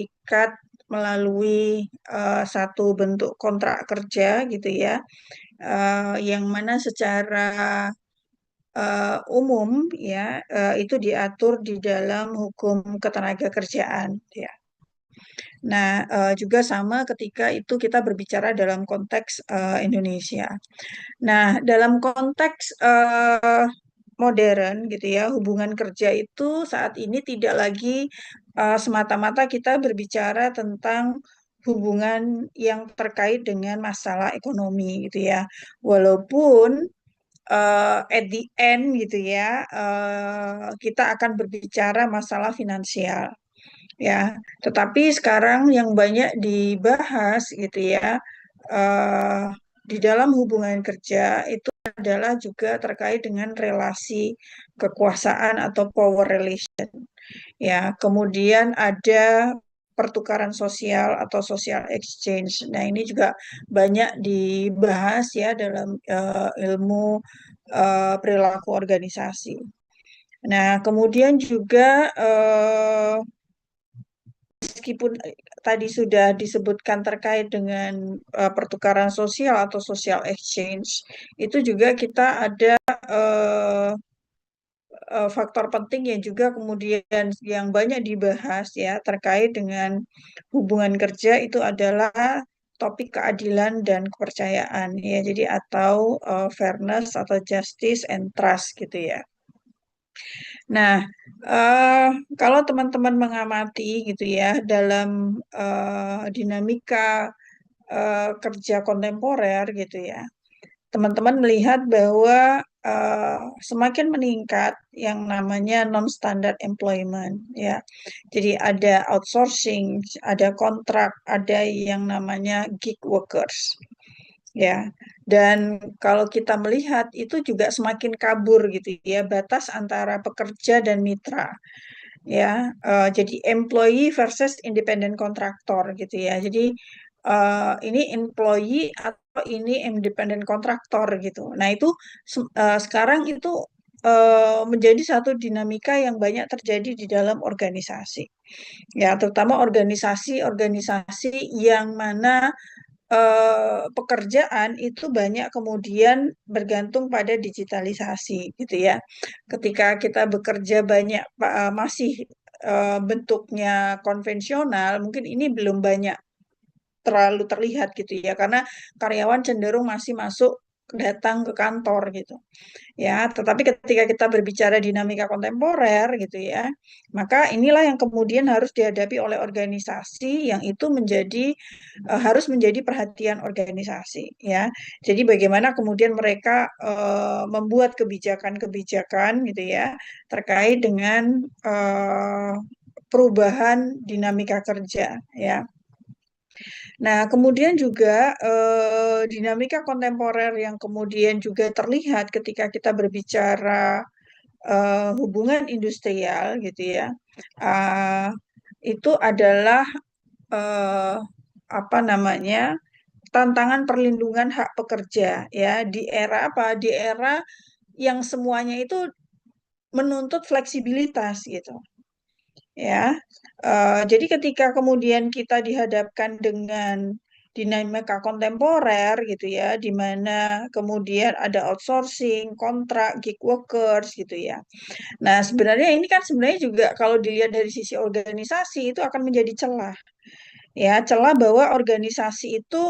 terikat melalui satu bentuk kontrak kerja gitu ya, yang mana secara umum ya itu diatur di dalam hukum ketenagakerjaan ya. Nah, juga sama ketika itu kita berbicara dalam konteks Indonesia. Nah, dalam konteks modern gitu ya, hubungan kerja itu saat ini tidak lagi semata-mata kita berbicara tentang hubungan yang terkait dengan masalah ekonomi gitu ya. Walaupun at the end gitu ya, kita akan berbicara masalah finansial ya. Tetapi sekarang yang banyak dibahas gitu ya, eh, di dalam hubungan kerja itu adalah juga terkait dengan relasi kekuasaan atau power relation ya. Kemudian ada pertukaran sosial atau social exchange. Nah, ini juga banyak dibahas ya dalam ilmu perilaku organisasi. Nah, kemudian juga meskipun tadi sudah disebutkan terkait dengan pertukaran sosial atau social exchange, itu juga kita ada eh, faktor penting yang juga kemudian yang banyak dibahas ya terkait dengan hubungan kerja itu adalah topik keadilan dan kepercayaan ya. Jadi atau fairness atau justice and trust gitu ya. Nah, eh, kalau teman-teman mengamati gitu ya dalam dinamika kerja kontemporer gitu ya, teman-teman melihat bahwa eh, semakin meningkat yang namanya non-standard employment ya. Jadi ada outsourcing, ada kontrak, ada yang namanya gig workers ya. Dan kalau kita melihat itu juga semakin kabur gitu ya batas antara pekerja dan mitra ya. Jadi employee versus independent contractor gitu ya. Jadi ini employee atau ini independent contractor gitu. Nah itu sekarang itu menjadi satu dinamika yang banyak terjadi di dalam organisasi ya, terutama organisasi-organisasi yang mana pekerjaan itu banyak kemudian bergantung pada digitalisasi gitu ya. Ketika kita bekerja banyak masih bentuknya konvensional, mungkin ini belum banyak terlalu terlihat gitu ya, karena karyawan cenderung masih masuk datang ke kantor gitu ya. Tetapi ketika kita berbicara dinamika kontemporer gitu ya, maka inilah yang kemudian harus dihadapi oleh organisasi yang itu menjadi harus menjadi perhatian organisasi ya. Jadi bagaimana kemudian mereka membuat kebijakan-kebijakan gitu ya terkait dengan perubahan dinamika kerja ya. Nah, kemudian juga dinamika kontemporer yang kemudian juga terlihat ketika kita berbicara hubungan industrial gitu ya, uh, itu adalah eh, apa namanya tantangan perlindungan hak pekerja ya di era apa? Di era yang semuanya itu menuntut fleksibilitas gitu ya. Jadi ketika kemudian kita dihadapkan dengan dinamika kontemporer gitu ya, di mana kemudian ada outsourcing, kontrak, gig workers gitu ya. Nah, sebenarnya ini kan sebenarnya juga kalau dilihat dari sisi organisasi itu akan menjadi celah ya, celah bahwa organisasi itu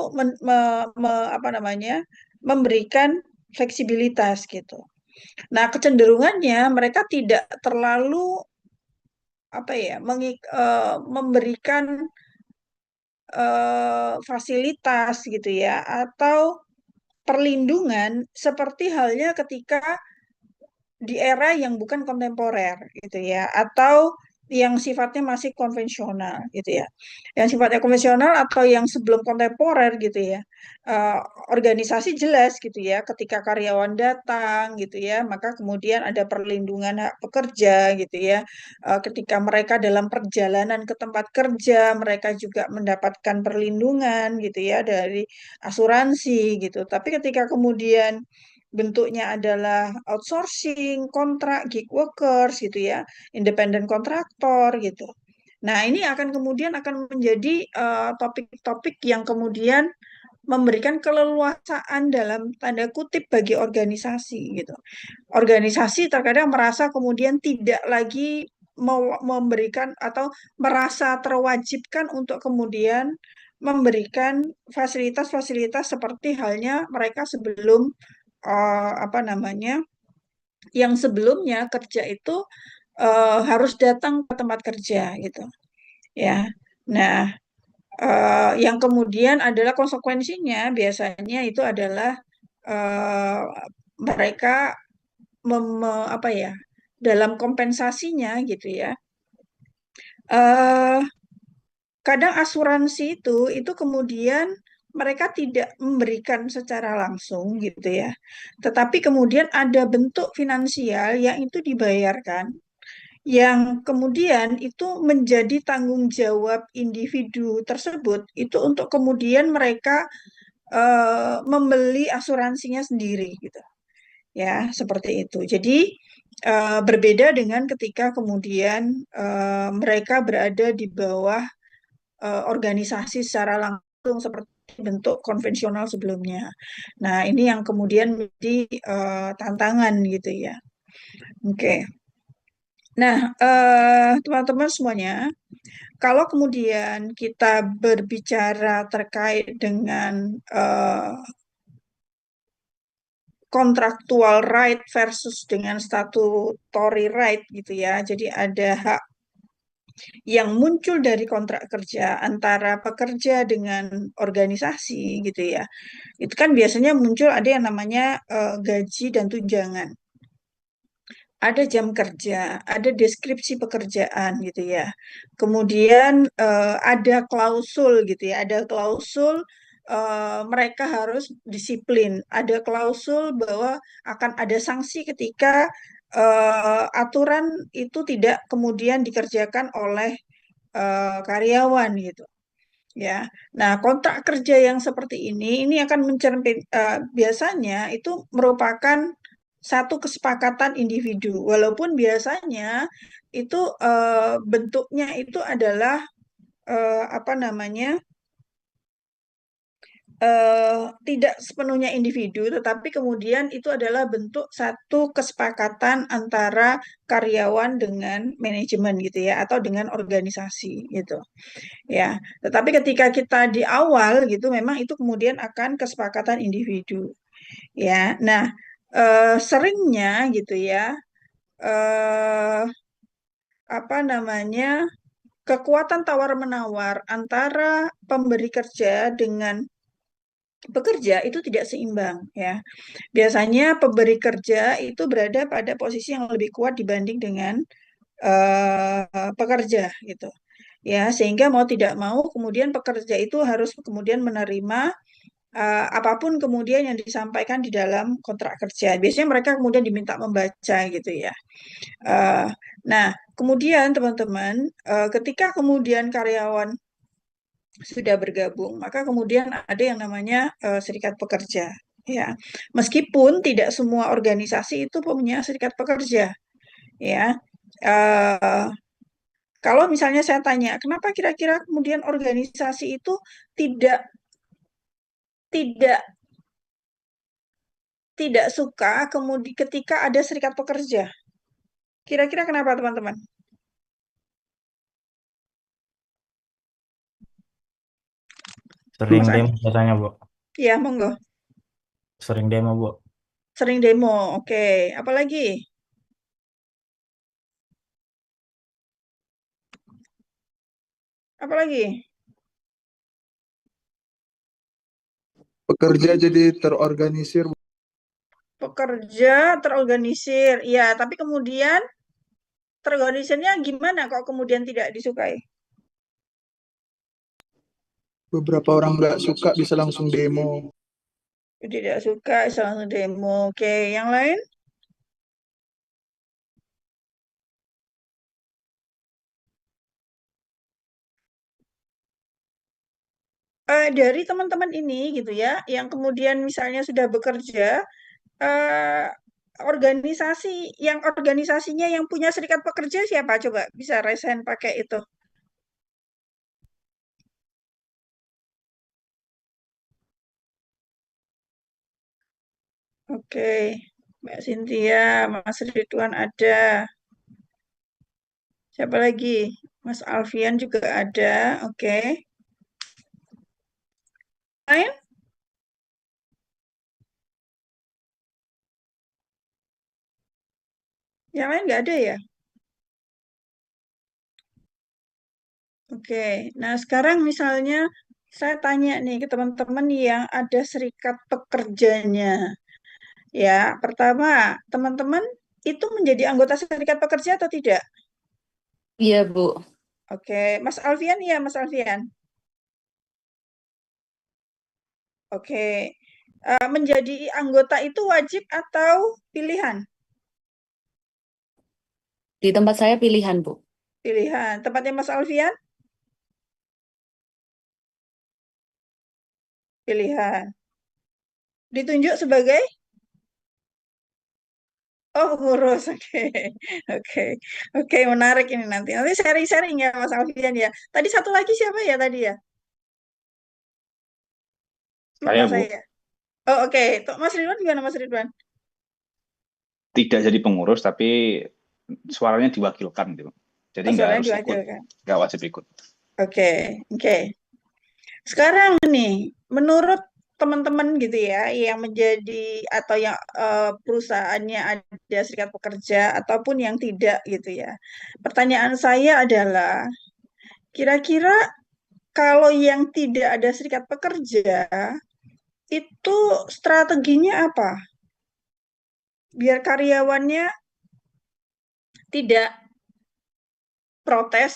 apa namanya memberikan fleksibilitas gitu. Nah, kecenderungannya mereka tidak terlalu apa ya memberikan fasilitas gitu ya atau perlindungan seperti halnya ketika di era yang bukan kontemporer gitu ya atau yang sifatnya masih konvensional gitu ya. Yang sifatnya konvensional atau yang sebelum kontemporer gitu ya. Eh, Organisasi jelas gitu ya ketika karyawan datang gitu ya, maka kemudian ada perlindungan hak pekerja gitu ya. Ketika mereka dalam perjalanan ke tempat kerja, mereka juga mendapatkan perlindungan gitu ya dari asuransi gitu. Tapi ketika kemudian bentuknya adalah outsourcing, kontrak, gig workers gitu ya, independent kontraktor gitu. Nah, ini akan kemudian akan menjadi topik-topik yang kemudian memberikan keleluasaan dalam tanda kutip bagi organisasi gitu. Organisasi terkadang merasa kemudian tidak lagi memberikan atau merasa terwajibkan untuk kemudian memberikan fasilitas-fasilitas seperti halnya mereka sebelum apa namanya yang sebelumnya kerja itu harus datang ke tempat kerja gitu ya. Nah, yang kemudian adalah konsekuensinya biasanya itu adalah eh, mereka apa ya dalam kompensasinya gitu ya. eh Kadang asuransi itu kemudian mereka tidak memberikan secara langsung gitu ya, tetapi kemudian ada bentuk finansial yang itu dibayarkan, yang kemudian itu menjadi tanggung jawab individu tersebut itu untuk kemudian mereka membeli asuransinya sendiri gitu ya, seperti itu. Jadi berbeda dengan ketika kemudian mereka berada di bawah organisasi secara langsung seperti bentuk konvensional sebelumnya. Nah, ini yang kemudian menjadi tantangan gitu ya. Oke. Nah, teman-teman semuanya, kalau kemudian kita berbicara terkait dengan kontraktual right versus dengan statutory right gitu ya. Jadi ada hak yang muncul dari kontrak kerja antara pekerja dengan organisasi gitu ya. Itu kan biasanya muncul ada yang namanya gaji dan tunjangan. Ada jam kerja, ada deskripsi pekerjaan gitu ya. Kemudian ada klausul gitu ya, ada klausul mereka harus disiplin, ada klausul bahwa akan ada sanksi ketika aturan itu tidak kemudian dikerjakan oleh karyawan gitu ya. Nah, kontrak kerja yang seperti ini akan mencermin biasanya itu merupakan satu kesepakatan individu, walaupun biasanya itu bentuknya itu adalah apa namanya tidak sepenuhnya individu, tetapi kemudian itu adalah bentuk satu kesepakatan antara karyawan dengan manajemen gitu ya, atau dengan organisasi gitu ya. Tetapi ketika kita di awal gitu, memang itu kemudian akan kesepakatan individu ya. Nah, seringnya gitu ya, eh, apa namanya, kekuatan tawar-menawar antara pemberi kerja dengan pekerja itu tidak seimbang ya. Biasanya pemberi kerja itu berada pada posisi yang lebih kuat dibanding dengan pekerja gitu. Ya, sehingga mau tidak mau kemudian pekerja itu harus kemudian menerima apapun kemudian yang disampaikan di dalam kontrak kerja. Biasanya mereka kemudian diminta membaca gitu ya. Eh, nah, kemudian teman-teman, ketika kemudian karyawan sudah bergabung, maka kemudian ada yang namanya serikat pekerja. Ya, meskipun tidak semua organisasi itu punya serikat pekerja. Ya, Eh, kalau misalnya saya tanya, kenapa kira-kira kemudian organisasi itu tidak tidak tidak suka kemudian ketika ada serikat pekerja? Kira-kira kenapa teman-teman? Sering Mas demo Adi? biasanya, Bu. Ya, monggo. Sering demo, Bu. Sering demo, oke. Apalagi? Apalagi? Pekerja jadi terorganisir. Pekerja terorganisir, ya. Tapi kemudian terorganisirnya gimana kok kemudian tidak disukai? Beberapa orang nggak suka bisa langsung demo. Tidak suka, selalu demo. Oke, yang lain? Dari teman-teman ini gitu ya, yang kemudian misalnya sudah bekerja, eh, organisasi yang organisasinya yang punya serikat pekerja siapa? Coba bisa resen pakai itu. Oke, Mbak Cynthia, Mas Ridwan ada. Siapa lagi? Mas Alfian juga ada. Oke. Lain? Yang lain nggak ada ya? Oke. Nah, sekarang misalnya saya tanya nih ke teman-teman yang ada serikat pekerjanya. Ya, pertama, teman-teman itu menjadi anggota serikat pekerja atau tidak? Iya, Bu. Oke, Mas Alfian ya, Mas Alfian. Oke. Menjadi anggota itu wajib atau pilihan? Di tempat saya pilihan, Bu. Pilihan. Tempatnya Mas Alfian? Pilihan. Ditunjuk sebagai? Oh, pengurus. Oke. Oke. Oke, menarik ini nanti. Nanti sharing-sharing ya Mas Alfian ya. Tadi satu lagi siapa ya tadi ya? Lupa Saya, Bu, saya. Oh, oke. Mas Ridwan gimana Mas Ridwan? tidak jadi pengurus, tapi suaranya diwakilkan gitu. Jadi Oh, nggak suaranya harus ikut, diwakilkan. nggak wajib ikut. Oke. Oke. Sekarang nih, menurut teman-teman gitu ya, yang menjadi atau yang perusahaannya ada serikat pekerja ataupun yang tidak gitu ya. Pertanyaan saya adalah, kira-kira kalau yang tidak ada serikat pekerja, itu strateginya apa? Biar karyawannya tidak protes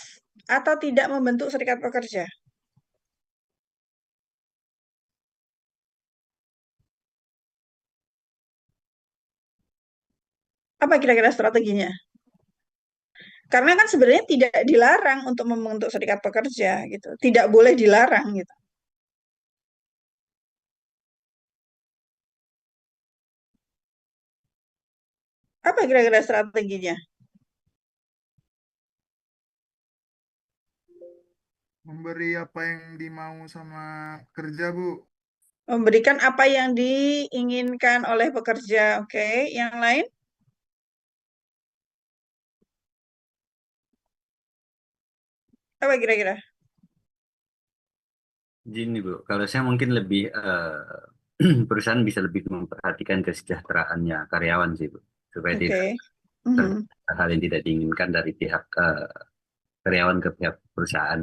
atau tidak membentuk serikat pekerja. Apa kira-kira strateginya? Karena kan sebenarnya tidak dilarang untuk membentuk serikat pekerja gitu. Tidak boleh dilarang gitu. Apa kira-kira strateginya? Memberi apa yang dimau sama kerja, Bu. Memberikan apa yang diinginkan oleh pekerja. Oke, yang lain? Apa kira-kira? Gini Bu, kalau saya mungkin lebih perusahaan bisa lebih memperhatikan kesejahteraannya karyawan sih Bu, supaya tidak Oke. Mhm. terjadi hal yang tidak diinginkan dari pihak karyawan ke pihak perusahaan.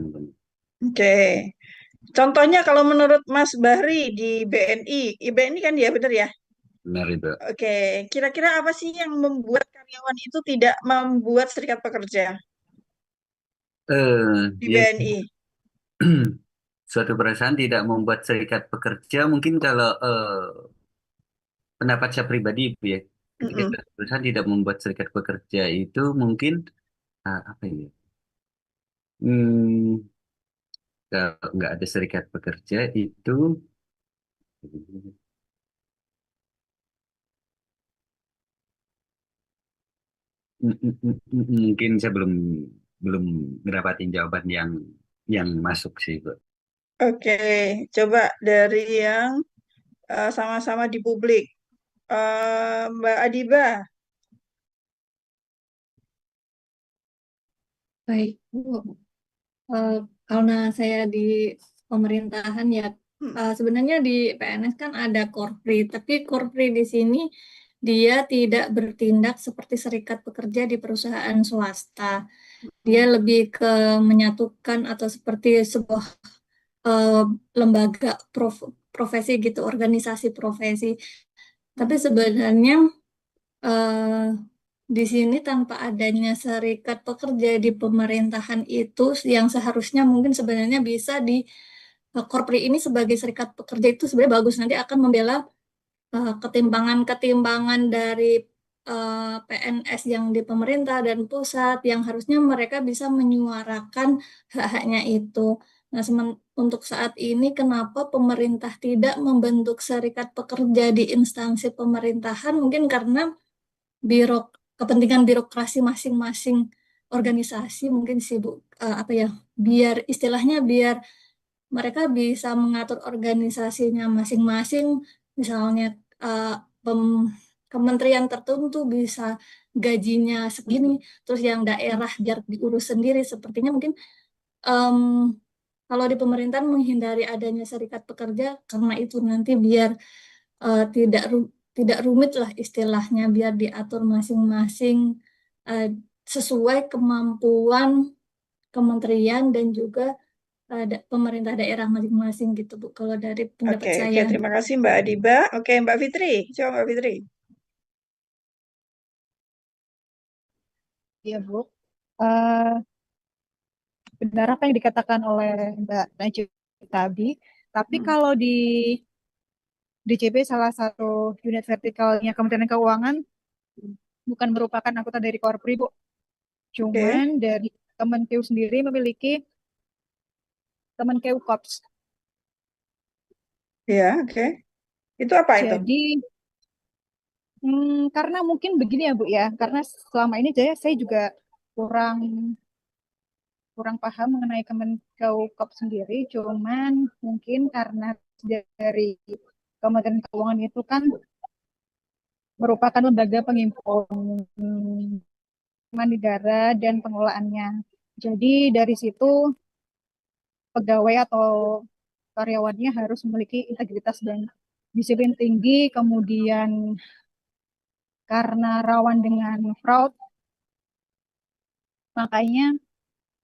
Oke. Contohnya kalau menurut Mas Bahri di BNI, BNI kan ya benar ya? Benar itu. Oke, kira-kira apa sih yang membuat karyawan itu tidak membuat serikat pekerja di Ya, BNI? suatu perusahaan tidak membuat serikat pekerja mungkin kalau pendapat saya pribadi Bu ya, ketika Mm-mm. suatu perusahaan tidak membuat serikat pekerja itu mungkin apa ini? Hmm, Kalau nggak ada serikat pekerja itu mungkin saya belum belum mendapatkan jawaban yang masuk sih, Bu. Oke, coba dari yang sama-sama di publik. Mbak Adiba, Baik, Bu. Eh, karena saya di pemerintahan ya, hmm, sebenarnya di PNS kan ada Korpri, tapi Korpri di sini dia tidak bertindak seperti serikat pekerja di perusahaan swasta. Dia lebih ke menyatukan atau seperti sebuah eh, lembaga profesi gitu, organisasi profesi. Tapi sebenarnya eh, di sini tanpa adanya serikat pekerja di pemerintahan itu yang seharusnya mungkin sebenarnya bisa di Korpri ini sebagai serikat pekerja itu sebenarnya bagus, nanti akan membela ketimbangan-ketimbangan dari PNS yang di pemerintah dan pusat yang harusnya mereka bisa menyuarakan hak-haknya itu. Nah, untuk saat ini kenapa pemerintah tidak membentuk serikat pekerja di instansi pemerintahan? Mungkin karena kepentingan birokrasi masing-masing organisasi mungkin sibuk apa ya, biar istilahnya biar mereka bisa mengatur organisasinya masing-masing, misalnya kementerian tertentu bisa gajinya segini, terus yang daerah biar diurus sendiri. Sepertinya mungkin em, kalau di pemerintahan menghindari adanya serikat pekerja karena itu nanti biar tidak rumit lah istilahnya, biar diatur masing-masing eh, sesuai kemampuan kementerian dan juga pemerintah daerah masing-masing gitu Bu, kalau dari pendapat Oke, saya. terima kasih Mbak Adiba. Oke, Mbak Fitri, coba Mbak Fitri. Iya, Bu. Eh, Benar apa yang dikatakan oleh Mbak Najib tadi. Tapi kalau di DCB salah satu unit vertikalnya Kementerian Keuangan bukan merupakan anggota dari Korpri, Bu. Oke, Cuman dari Kemenkeu sendiri memiliki Kemenkeu Korps. ya, oke. Itu apa itu? Jadi karena mungkin begini ya, Bu ya. Karena selama ini saya juga kurang kurang paham mengenai Kemenkeu Korps sendiri. Cuman mungkin karena dari Kementerian Keuangan itu kan merupakan lembaga penghimpunan negara dan pengelolaannya. Jadi dari situ pegawai atau karyawannya harus memiliki integritas dan disiplin tinggi, kemudian karena rawan dengan fraud, makanya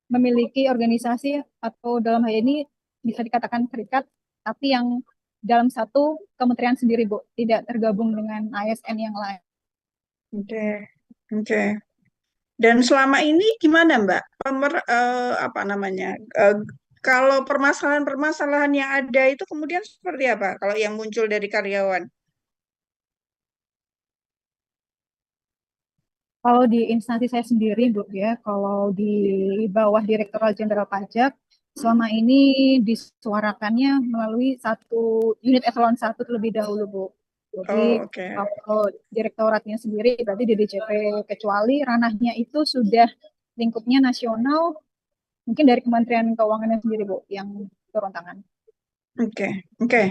memiliki organisasi atau dalam hal ini bisa dikatakan serikat, tapi yang dalam satu kementerian sendiri, Bu, tidak tergabung dengan ASN yang lain. Oke, oke. Dan selama ini gimana Mbak? Apa namanya? Kalau permasalahan-permasalahan yang ada itu kemudian seperti apa? Kalau yang muncul dari karyawan? Kalau di instansi saya sendiri, Bu, ya, kalau di bawah Direktorat Jenderal Pajak, selama ini disuarakannya melalui satu unit eselon 1 terlebih dahulu, Bu. Jadi Oh, oke. kalau direktoratnya sendiri berarti di DJP, kecuali ranahnya itu sudah lingkupnya nasional, mungkin dari Kementerian Keuangannya sendiri, Bu, yang turun tangan. Oke, oke.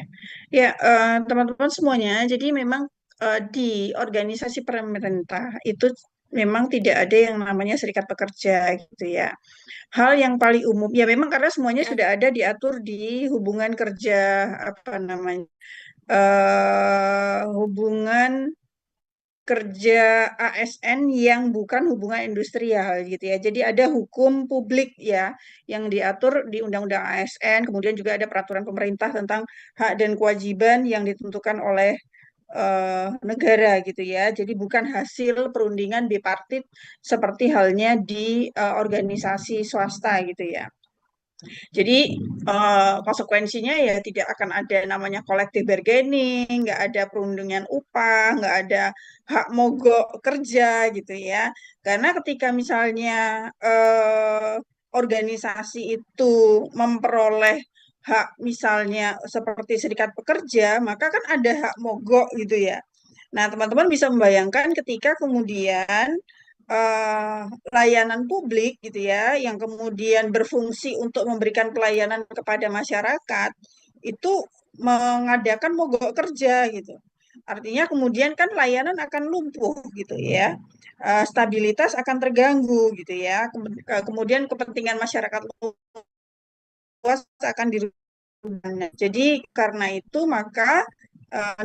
Ya, teman-teman semuanya, jadi memang di organisasi pemerintah itu memang tidak ada yang namanya serikat pekerja gitu ya. Hal yang paling umum, ya memang karena semuanya Ya, sudah ada diatur di hubungan kerja, apa namanya, hubungan kerja ASN yang bukan hubungan industrial gitu ya. Jadi ada hukum publik ya yang diatur di Undang-Undang ASN, kemudian juga ada peraturan pemerintah tentang hak dan kewajiban yang ditentukan oleh negara gitu ya. Jadi bukan hasil perundingan bipartit seperti halnya di organisasi swasta gitu ya. Jadi konsekuensinya ya tidak akan ada namanya collective bargaining, nggak ada perundingan upah, nggak ada hak mogok kerja gitu ya. Karena ketika misalnya organisasi itu memperoleh hak misalnya seperti serikat pekerja, maka kan ada hak mogok gitu ya. Nah, teman-teman bisa membayangkan ketika kemudian eh, layanan publik gitu ya, yang kemudian berfungsi untuk memberikan pelayanan kepada masyarakat, itu mengadakan mogok kerja gitu. Artinya kemudian kan layanan akan lumpuh gitu ya. Stabilitas akan terganggu gitu ya. Kemudian kepentingan masyarakat luas akan dirugikan. Jadi karena itu maka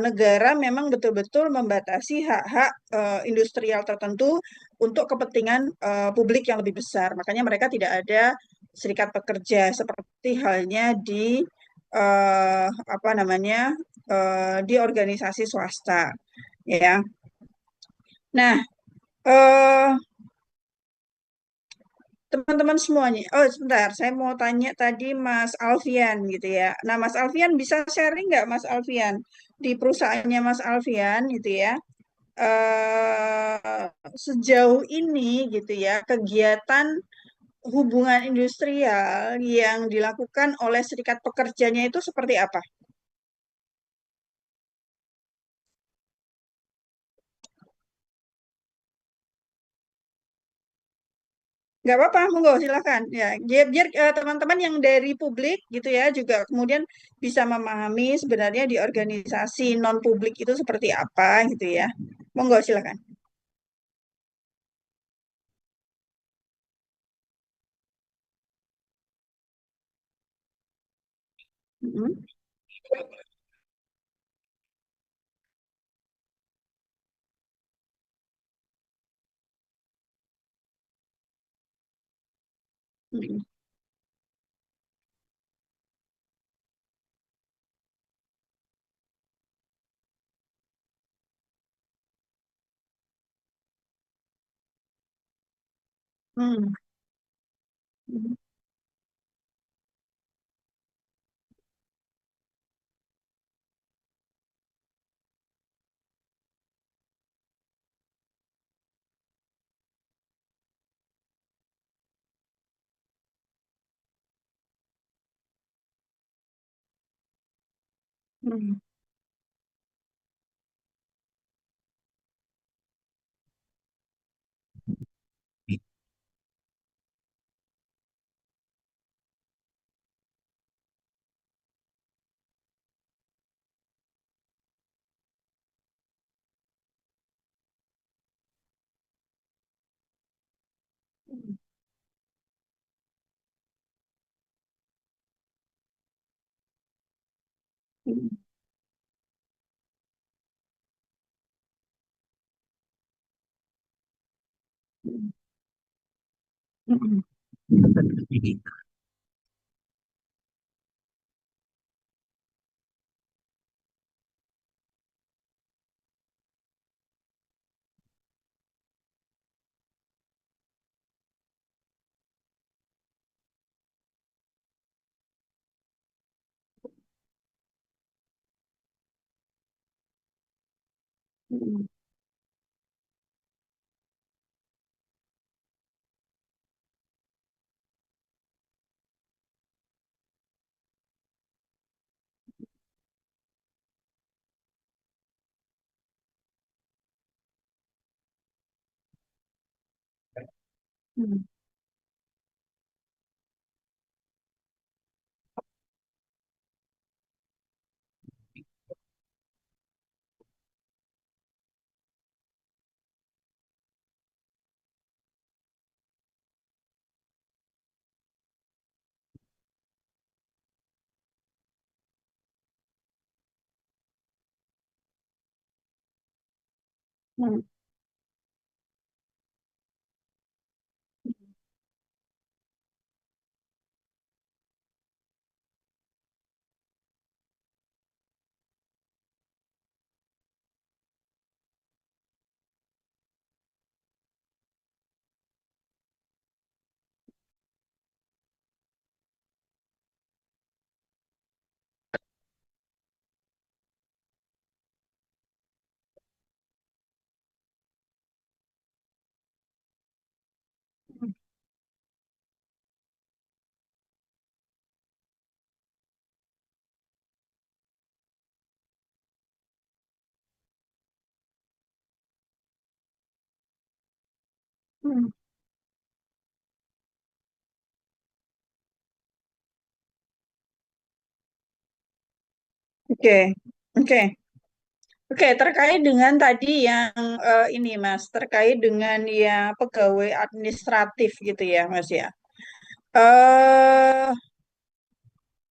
negara memang betul-betul membatasi hak-hak industrial tertentu untuk kepentingan publik yang lebih besar. Makanya mereka tidak ada serikat pekerja seperti halnya di apa namanya di organisasi swasta, ya. Nah, eh, teman-teman semuanya. Oh, sebentar, saya mau tanya tadi Mas Alfian gitu ya. Nah, Mas Alfian bisa sharing nggak Mas Alfian di perusahaannya Mas Alfian gitu ya? eh, Sejauh ini gitu ya, kegiatan hubungan industrial yang dilakukan oleh serikat pekerjanya itu seperti apa? Nggak apa-apa, monggo silakan. Ya, biar teman-teman yang dari publik gitu ya juga kemudian bisa memahami sebenarnya di organisasi non publik itu seperti apa gitu ya. Monggo silakan. Mm-mm. Mm-mm. Mm. Mm. Mm. Mm. Mm. Mm. Mm. Mm. Mm. Mm. Oke, oke. Oke, terkait dengan tadi yang ini Mas, terkait dengan ya pegawai administratif gitu ya Mas ya. Eh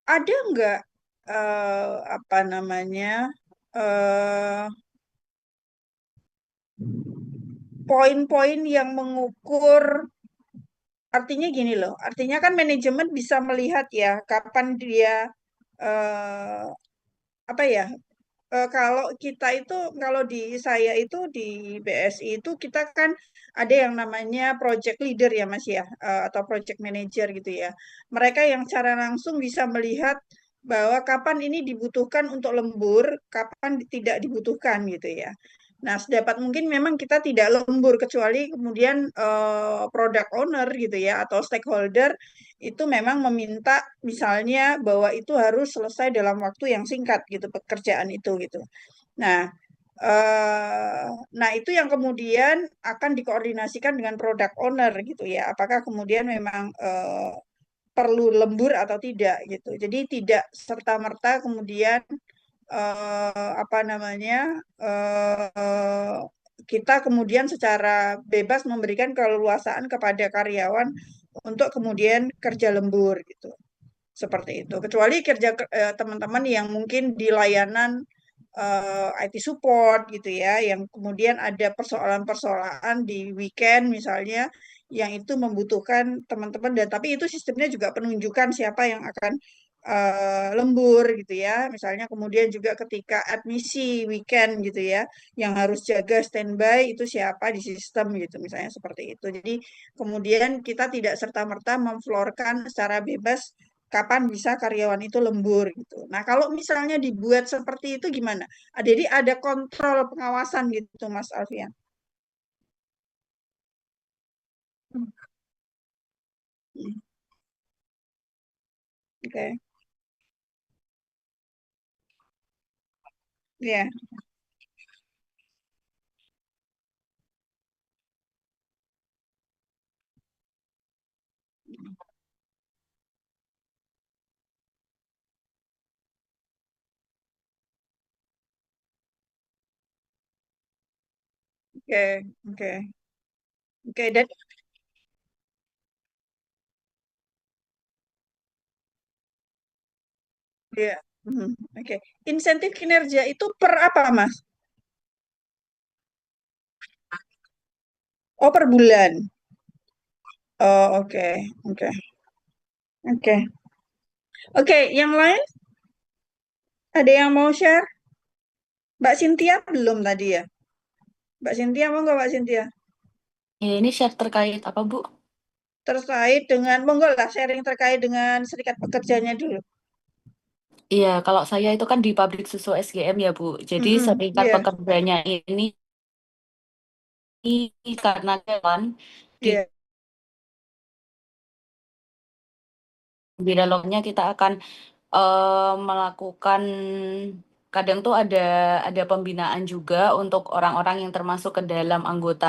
ada nggak apa namanya eh poin-poin yang mengukur, artinya gini loh, artinya kan manajemen bisa melihat ya kapan dia eh apa ya, kalau kita itu, kalau di saya itu di BSI itu kita kan ada yang namanya project leader ya Mas ya, atau project manager gitu ya. Mereka yang secara langsung bisa melihat bahwa kapan ini dibutuhkan untuk lembur, kapan tidak dibutuhkan gitu ya. Nah, sedapat mungkin memang kita tidak lembur kecuali kemudian product owner gitu ya atau stakeholder itu memang meminta misalnya bahwa itu harus selesai dalam waktu yang singkat gitu pekerjaan itu gitu. Nah, nah itu yang kemudian akan dikoordinasikan dengan product owner gitu ya. Apakah kemudian memang perlu lembur atau tidak gitu. Jadi tidak serta-merta kemudian apa namanya kita kemudian secara bebas memberikan keleluasaan kepada karyawan untuk kemudian kerja lembur gitu. Seperti itu. Kecuali kerja teman-teman yang mungkin di layanan IT support gitu ya, yang kemudian ada persoalan-persoalan di weekend misalnya, yang itu membutuhkan teman-teman, dan tapi itu sistemnya juga penunjukan siapa yang akan lembur gitu ya. Misalnya kemudian juga ketika admisi weekend gitu ya, yang harus jaga standby itu siapa di sistem gitu, misalnya seperti itu. Jadi kemudian kita tidak serta-merta memflorkan secara bebas kapan bisa karyawan itu lembur gitu. Nah, kalau misalnya dibuat seperti itu gimana? Jadi ada kontrol pengawasan gitu, Mas Alfian. Hmm. Oke, ya, oke, oke, oke, dan ya, oke. Insentif kinerja itu per apa, Mas? Oh, per bulan. Oh, oke, oke, oke, oke. Yang lain ada yang mau share? Mbak Cynthia belum tadi ya? Mbak Cynthia mau nggak, Mbak Cynthia? Ya, ini share terkait apa, Bu? Terkait dengan, monggo lah sharing terkait dengan serikat pekerjanya dulu. Iya, kalau saya itu kan di pabrik susu SGM ya, Bu. Jadi serikat Iya, pekerjanya ini karena kan di iya. dialognya kita akan melakukan kadang tuh ada pembinaan juga untuk orang-orang yang termasuk ke dalam anggota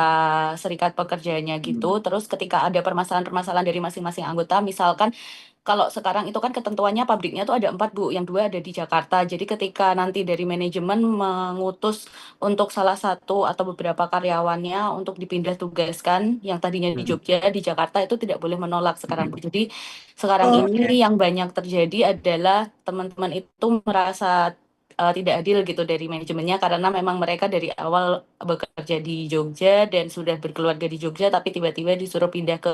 serikat pekerjanya gitu. Terus ketika ada permasalahan-permasalahan dari masing-masing anggota, misalkan kalau sekarang itu kan ketentuannya pabriknya tuh ada 4 Bu, yang 2 ada di Jakarta. Jadi ketika nanti dari manajemen mengutus untuk salah satu atau beberapa karyawannya untuk dipindah tugaskan, yang tadinya di Jogja, di Jakarta itu tidak boleh menolak sekarang Bu. Jadi sekarang Oh, ini oke. yang banyak terjadi adalah teman-teman itu merasa tidak adil gitu dari manajemennya karena memang mereka dari awal bekerja di Jogja dan sudah berkeluarga di Jogja tapi tiba-tiba disuruh pindah ke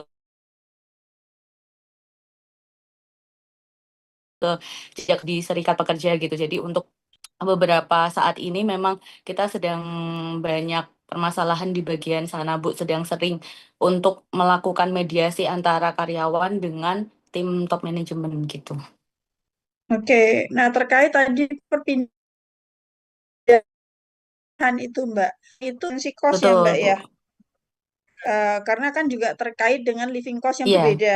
di serikat pekerja gitu. Jadi untuk beberapa saat ini memang kita sedang banyak permasalahan di bagian sana, Bu, sedang sering untuk melakukan mediasi antara karyawan dengan tim top manajemen gitu. Oke. Nah, terkait tadi perpindahan itu, Mbak, itu si kos ya, Betul, Mbak Bu. ya. Karena kan juga terkait dengan living cost yang Iya, berbeda,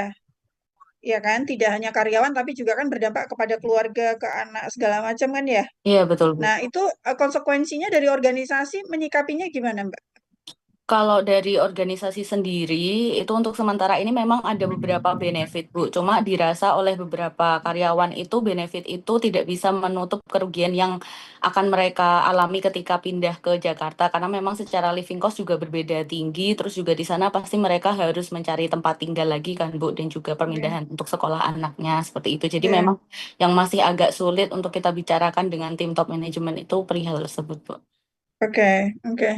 ya kan? Tidak hanya karyawan, tapi juga kan berdampak kepada keluarga, ke anak segala macam kan ya. iya betul, Bu. Nah, itu konsekuensinya dari organisasi menyikapinya gimana, Mbak? Kalau dari organisasi sendiri, itu untuk sementara ini memang ada beberapa benefit, Bu. Cuma dirasa oleh beberapa karyawan itu benefit itu tidak bisa menutup kerugian yang akan mereka alami ketika pindah ke Jakarta. Karena memang secara living cost juga berbeda tinggi, terus juga di sana pasti mereka harus mencari tempat tinggal lagi kan, Bu, dan juga Ya, pemindahan untuk sekolah anaknya, seperti itu. Jadi ya. memang yang masih agak sulit untuk kita bicarakan dengan tim top management itu perihal tersebut, Bu. Oke, oke,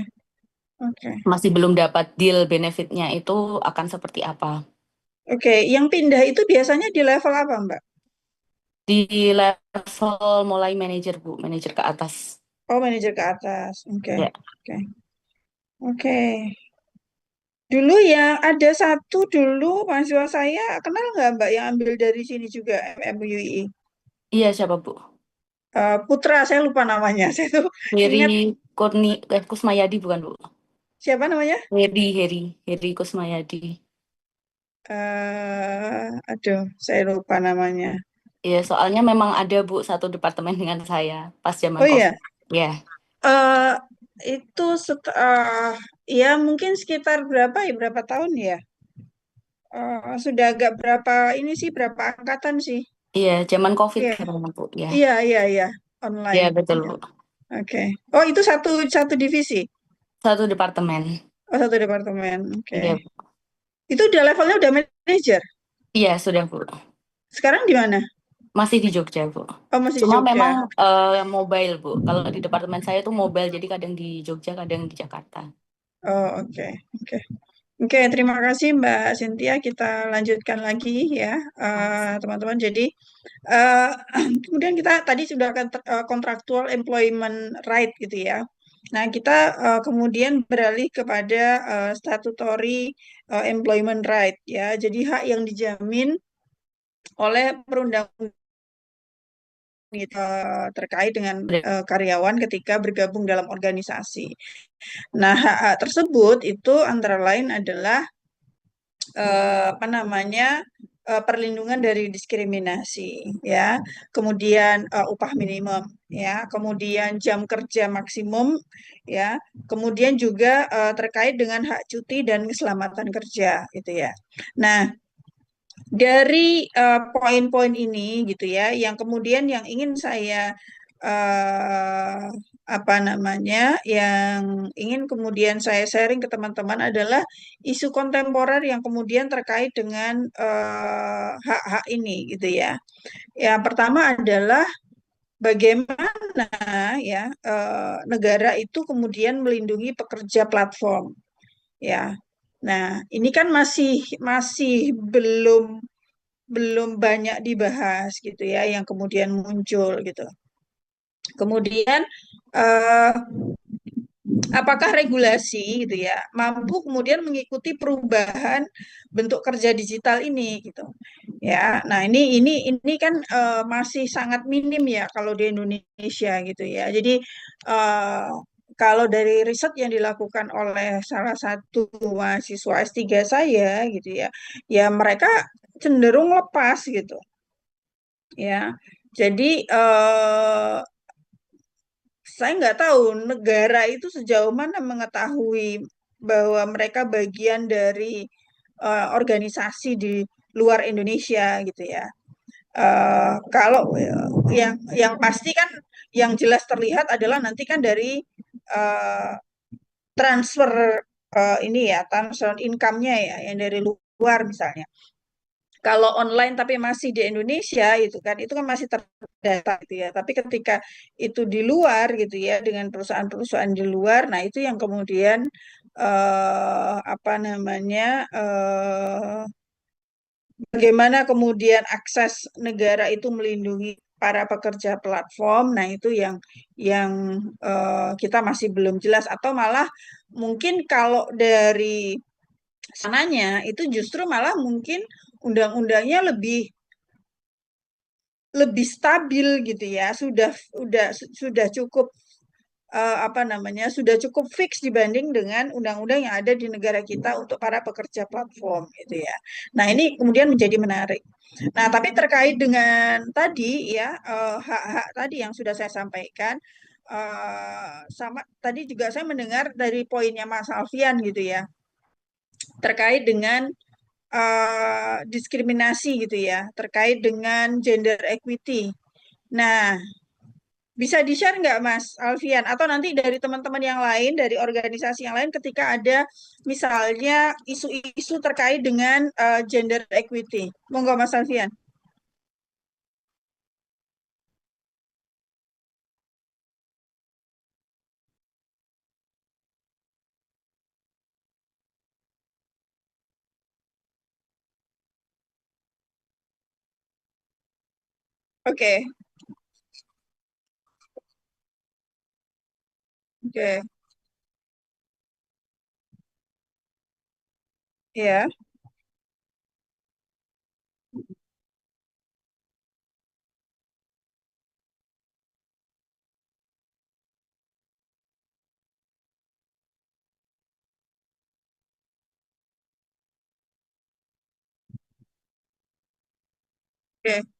oke. Masih belum dapat deal benefitnya itu akan seperti apa. Oke, yang pindah itu biasanya di level apa, Mbak? Di level mulai manajer, Bu, manajer ke atas. Oh, manajer ke atas. Oke, Ya, oke, oke. Dulu yang ada satu dulu mahasiswa saya, kenal nggak Mbak yang ambil dari sini juga, MUI? iya siapa, Bu? Putra, saya lupa namanya. Saya tuh Heri ingat Kusmayadi bukan, Bu? siapa namanya? Heri Kusmayadi. Aduh, saya lupa namanya. Iya, soalnya memang ada, Bu, satu departemen dengan saya pas zaman Oh COVID. iya, Ya, eh itu ya mungkin sekitar berapa ya, berapa tahun ya? Sudah agak berapa ini sih, berapa angkatan sih? iya, zaman COVID Iya, karena, Bu, ya. iya, iya, iya, Iya, online. betul, Iya. Bu. Oke. Oh, itu satu satu divisi. Satu departemen. Oh, satu departemen. Oke. Iya, Itu udah levelnya udah manajer. iya sudah Bu. Sekarang di mana? Masih di Jogja Bu. Oh, masih di Cuma Jogja. memang mobile Bu. Kalau di departemen saya tuh mobile, jadi kadang di Jogja, kadang di Jakarta. Oh, oke. Oke. Oke, terima kasih Mbak Cynthia. Kita lanjutkan lagi ya, teman-teman. Jadi, eh, kemudian kita tadi sudah akan contractual employment right gitu ya. Nah, kita kemudian beralih kepada statutory employment right ya. Jadi hak yang dijamin oleh perundang-undangan terkait dengan karyawan ketika bergabung dalam organisasi. Nah, hak-hak tersebut itu antara lain adalah apa namanya perlindungan dari diskriminasi ya, kemudian upah minimum ya, kemudian jam kerja maksimum ya, kemudian juga terkait dengan hak cuti dan keselamatan kerja gitu ya. Nah, dari poin-poin ini gitu ya, yang kemudian yang ingin saya eh, apa namanya, yang ingin kemudian saya sharing ke teman-teman adalah isu kontemporer yang kemudian terkait dengan hak-hak ini gitu ya. Yang pertama adalah bagaimana ya negara itu kemudian melindungi pekerja platform ya. Nah, ini kan masih masih belum banyak dibahas gitu ya, yang kemudian muncul gitu. Kemudian eh, apakah regulasi gitu ya mampu kemudian mengikuti perubahan bentuk kerja digital ini gitu ya. Nah, ini kan masih sangat minim ya kalau di Indonesia gitu ya. Jadi eh, kalau dari riset yang dilakukan oleh salah satu mahasiswa S3 saya gitu ya, ya mereka cenderung lepas gitu ya. Jadi saya nggak tahu negara itu sejauh mana mengetahui bahwa mereka bagian dari organisasi di luar Indonesia gitu ya. Kalau yang pasti kan yang jelas terlihat adalah nanti kan dari eh, transfer ini ya, transfer income-nya ya, yang dari luar misalnya. Kalau online tapi masih di Indonesia itu kan masih terdata gitu ya. Tapi ketika itu di luar gitu ya, dengan perusahaan-perusahaan di luar, nah itu yang kemudian apa namanya bagaimana kemudian akses negara itu melindungi para pekerja platform. Nah, itu yang kita masih belum jelas, atau malah mungkin kalau dari sananya itu justru malah mungkin undang-undangnya lebih lebih stabil gitu ya, sudah cukup apa namanya, sudah cukup fix dibanding dengan undang-undang yang ada di negara kita untuk para pekerja platform gitu ya. Nah, ini kemudian menjadi menarik. Nah, tapi terkait dengan tadi ya hak-hak tadi yang sudah saya sampaikan, sama tadi juga saya mendengar dari poinnya Mas Alfian gitu ya, terkait dengan diskriminasi gitu ya, terkait dengan gender equity. Nah, bisa di-share nggak Mas Alfian? Atau nanti dari teman-teman yang lain, dari organisasi yang lain ketika ada misalnya isu-isu terkait dengan gender equity. Monggo Mas Alfian. Oke, oke. Ya, oke.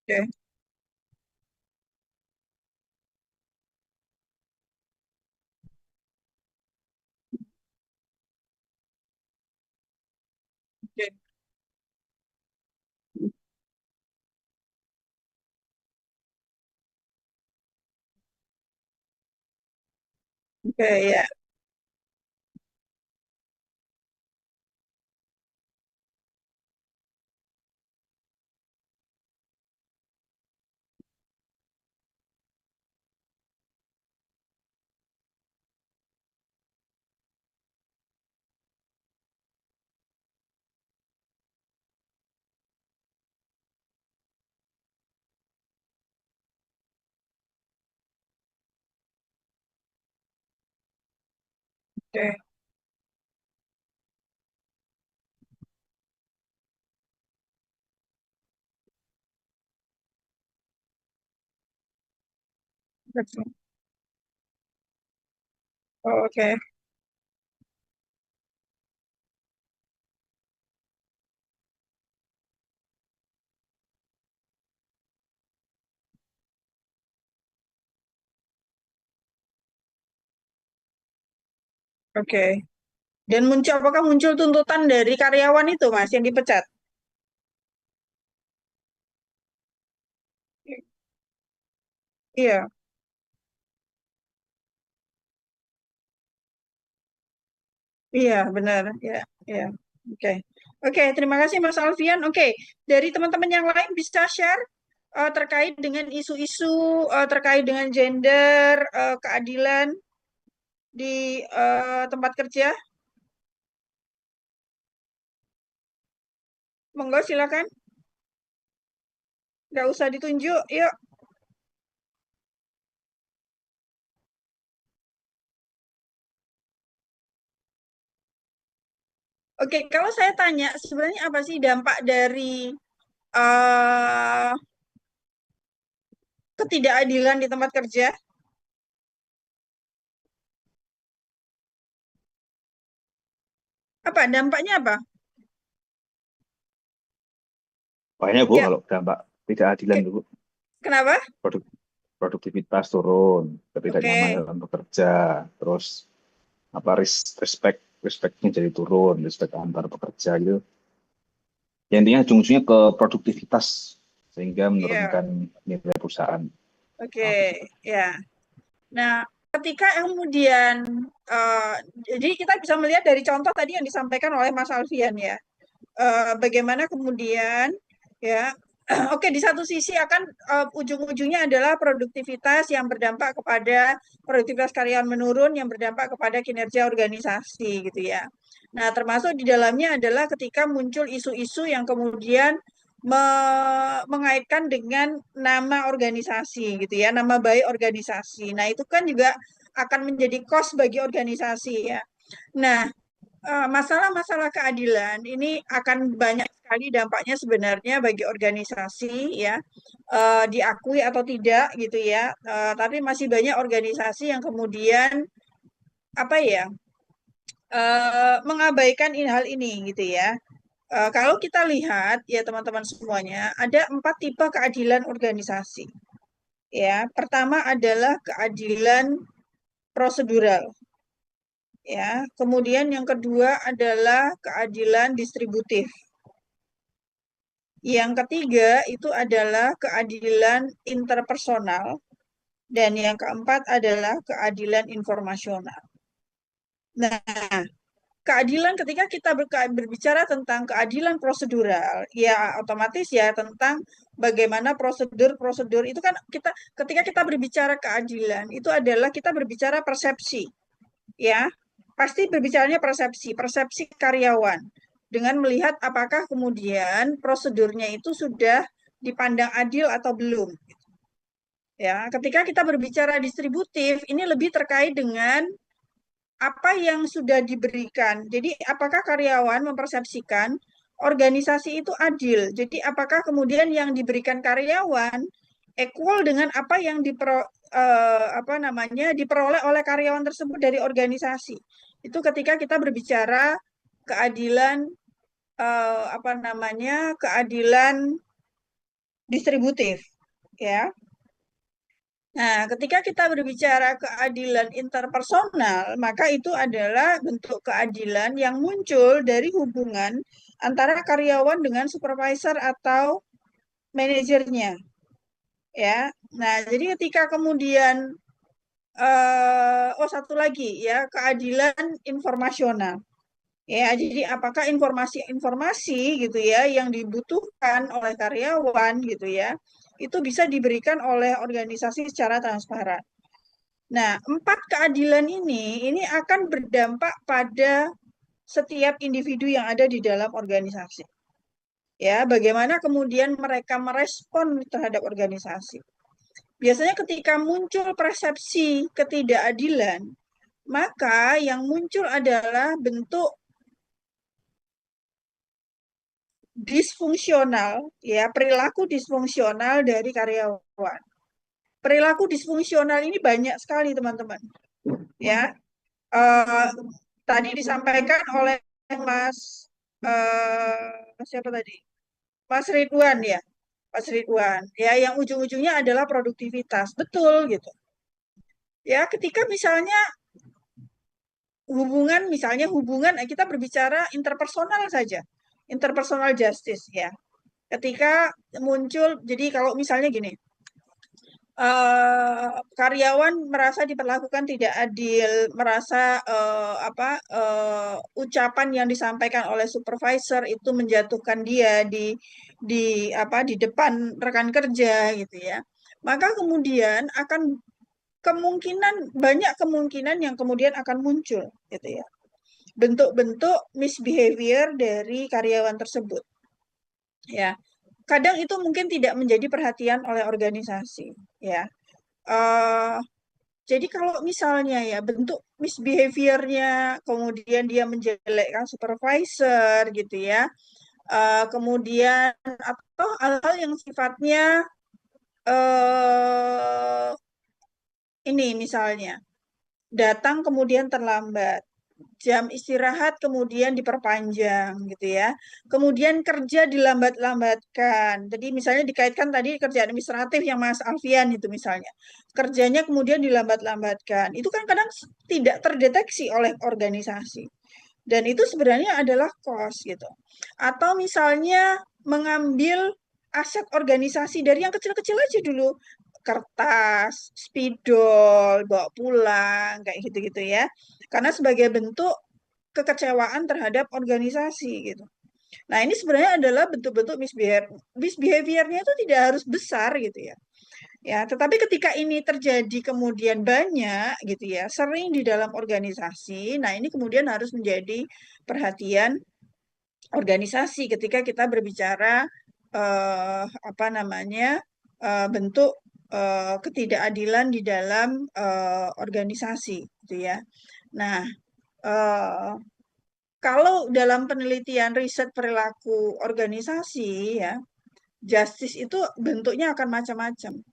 Oke. Oke. Oke, ya. Oke. Betul. Oh, oke. Oke. Dan apakah muncul tuntutan dari karyawan itu, Mas, yang dipecat? Iya, iya, benar. Ya, ya. Oke. Oke, terima kasih Mas Alfian. Oke, dari teman-teman yang lain bisa share terkait dengan isu-isu terkait dengan gender, keadilan di tempat kerja. Monggo silakan. Nggak usah ditunjuk. Yuk. Oke, kalau saya tanya, sebenarnya apa sih dampak dari eh, ketidakadilan di tempat kerja? Apa dampaknya apa? Banyak Bu Ya, kalau dampak tidak adilan oke. Bu. Kenapa? Produk- Produktivitas turun, ketidaknyamanan Oke, dalam bekerja, terus apa respectnya jadi turun, respect antar pekerja gitu. Ya, intinya ujung-ujungnya ke produktivitas sehingga iya, menurunkan nilai perusahaan. oke, Gitu. ya. Nah, ketika kemudian, eh, jadi kita bisa melihat dari contoh tadi yang disampaikan oleh Mas Alfian ya, bagaimana kemudian ya, oke di satu sisi akan ujung-ujungnya adalah produktivitas yang berdampak kepada produktivitas karyawan menurun yang berdampak kepada kinerja organisasi gitu ya. Nah, termasuk di dalamnya adalah ketika muncul isu-isu yang kemudian mengaitkan dengan nama organisasi gitu ya, nama baik organisasi. Nah, itu kan juga akan menjadi cost bagi organisasi ya. Nah, masalah-masalah keadilan ini akan banyak sekali dampaknya sebenarnya bagi organisasi ya, diakui atau tidak gitu ya. Tapi masih banyak organisasi yang kemudian apa ya, mengabaikan hal ini gitu ya. Kalau kita lihat ya teman-teman semuanya, ada 4 tipe keadilan organisasi. Ya, pertama adalah keadilan prosedural. Ya, kemudian yang kedua adalah keadilan distributif. Yang ketiga itu adalah keadilan interpersonal dan yang keempat adalah keadilan informasional. Nah, keadilan ketika kita berbicara tentang keadilan prosedural, ya otomatis ya tentang bagaimana prosedur-prosedur itu kan kita ketika kita berbicara keadilan itu adalah kita berbicara persepsi, ya. Pasti berbicaranya persepsi, persepsi karyawan dengan melihat apakah kemudian prosedurnya itu sudah dipandang adil atau belum. Ya, ketika kita berbicara distributif, ini lebih terkait dengan apa yang sudah diberikan. Jadi, apakah karyawan mempersepsikan organisasi itu adil? Jadi, apakah kemudian yang diberikan karyawan equal dengan apa yang apa namanya diperoleh oleh karyawan tersebut dari organisasi? Itu ketika kita berbicara keadilan apa namanya keadilan distributif, ya. Nah, ketika kita berbicara keadilan interpersonal, maka itu adalah bentuk keadilan yang muncul dari hubungan antara karyawan dengan supervisor atau manajernya, ya. Nah, jadi ketika kemudian satu lagi ya, keadilan informasional. Ya, jadi apakah informasi-informasi gitu ya yang dibutuhkan oleh karyawan gitu ya, itu bisa diberikan oleh organisasi secara transparan. Nah, 4 keadilan ini akan berdampak pada setiap individu yang ada di dalam organisasi. Ya, bagaimana kemudian mereka merespon terhadap organisasi. Biasanya ketika muncul persepsi ketidakadilan, maka yang muncul adalah bentuk disfungsional, ya, perilaku disfungsional dari karyawan. Perilaku disfungsional ini banyak sekali, teman-teman. Ya, tadi disampaikan oleh Mas siapa tadi? Mas Ridwan ya, Mas Ridwan. Ya, yang ujung-ujungnya adalah produktivitas, betul gitu. Ya, ketika misalnya hubungan kita berbicara interpersonal saja, interpersonal justice ya. Ketika muncul, jadi kalau misalnya gini, karyawan merasa diperlakukan tidak adil, merasa ucapan yang disampaikan oleh supervisor itu menjatuhkan dia di depan rekan kerja gitu ya. Maka kemudian banyak kemungkinan yang kemudian akan muncul gitu ya. Bentuk-bentuk misbehavior dari karyawan tersebut. Ya. Kadang itu mungkin tidak menjadi perhatian oleh organisasi, ya. Jadi kalau misalnya ya bentuk misbehavior-nya, kemudian dia menjelekkan supervisor gitu ya, kemudian atau hal-hal yang sifatnya ini misalnya datang kemudian terlambat, jam istirahat kemudian diperpanjang gitu ya. Kemudian kerja dilambat-lambatkan. Jadi misalnya dikaitkan tadi kerja administratif yang Mas Alfian itu misalnya. Kerjanya kemudian dilambat-lambatkan. Itu kan kadang tidak terdeteksi oleh organisasi. Dan itu sebenarnya adalah cost gitu. Atau misalnya mengambil aset organisasi dari yang kecil-kecil aja dulu. Kertas, spidol, bawa pulang, kayak gitu-gitu ya. Karena sebagai bentuk kekecewaan terhadap organisasi gitu. Nah, ini sebenarnya adalah bentuk-bentuk misbehavior-nya itu tidak harus besar gitu ya. Ya, tetapi ketika ini terjadi kemudian banyak gitu ya, sering di dalam organisasi, nah ini kemudian harus menjadi perhatian organisasi ketika kita berbicara bentuk ketidakadilan di dalam organisasi gitu ya. Nah, kalau dalam penelitian riset perilaku organisasi ya, justice itu bentuknya akan macam-macam.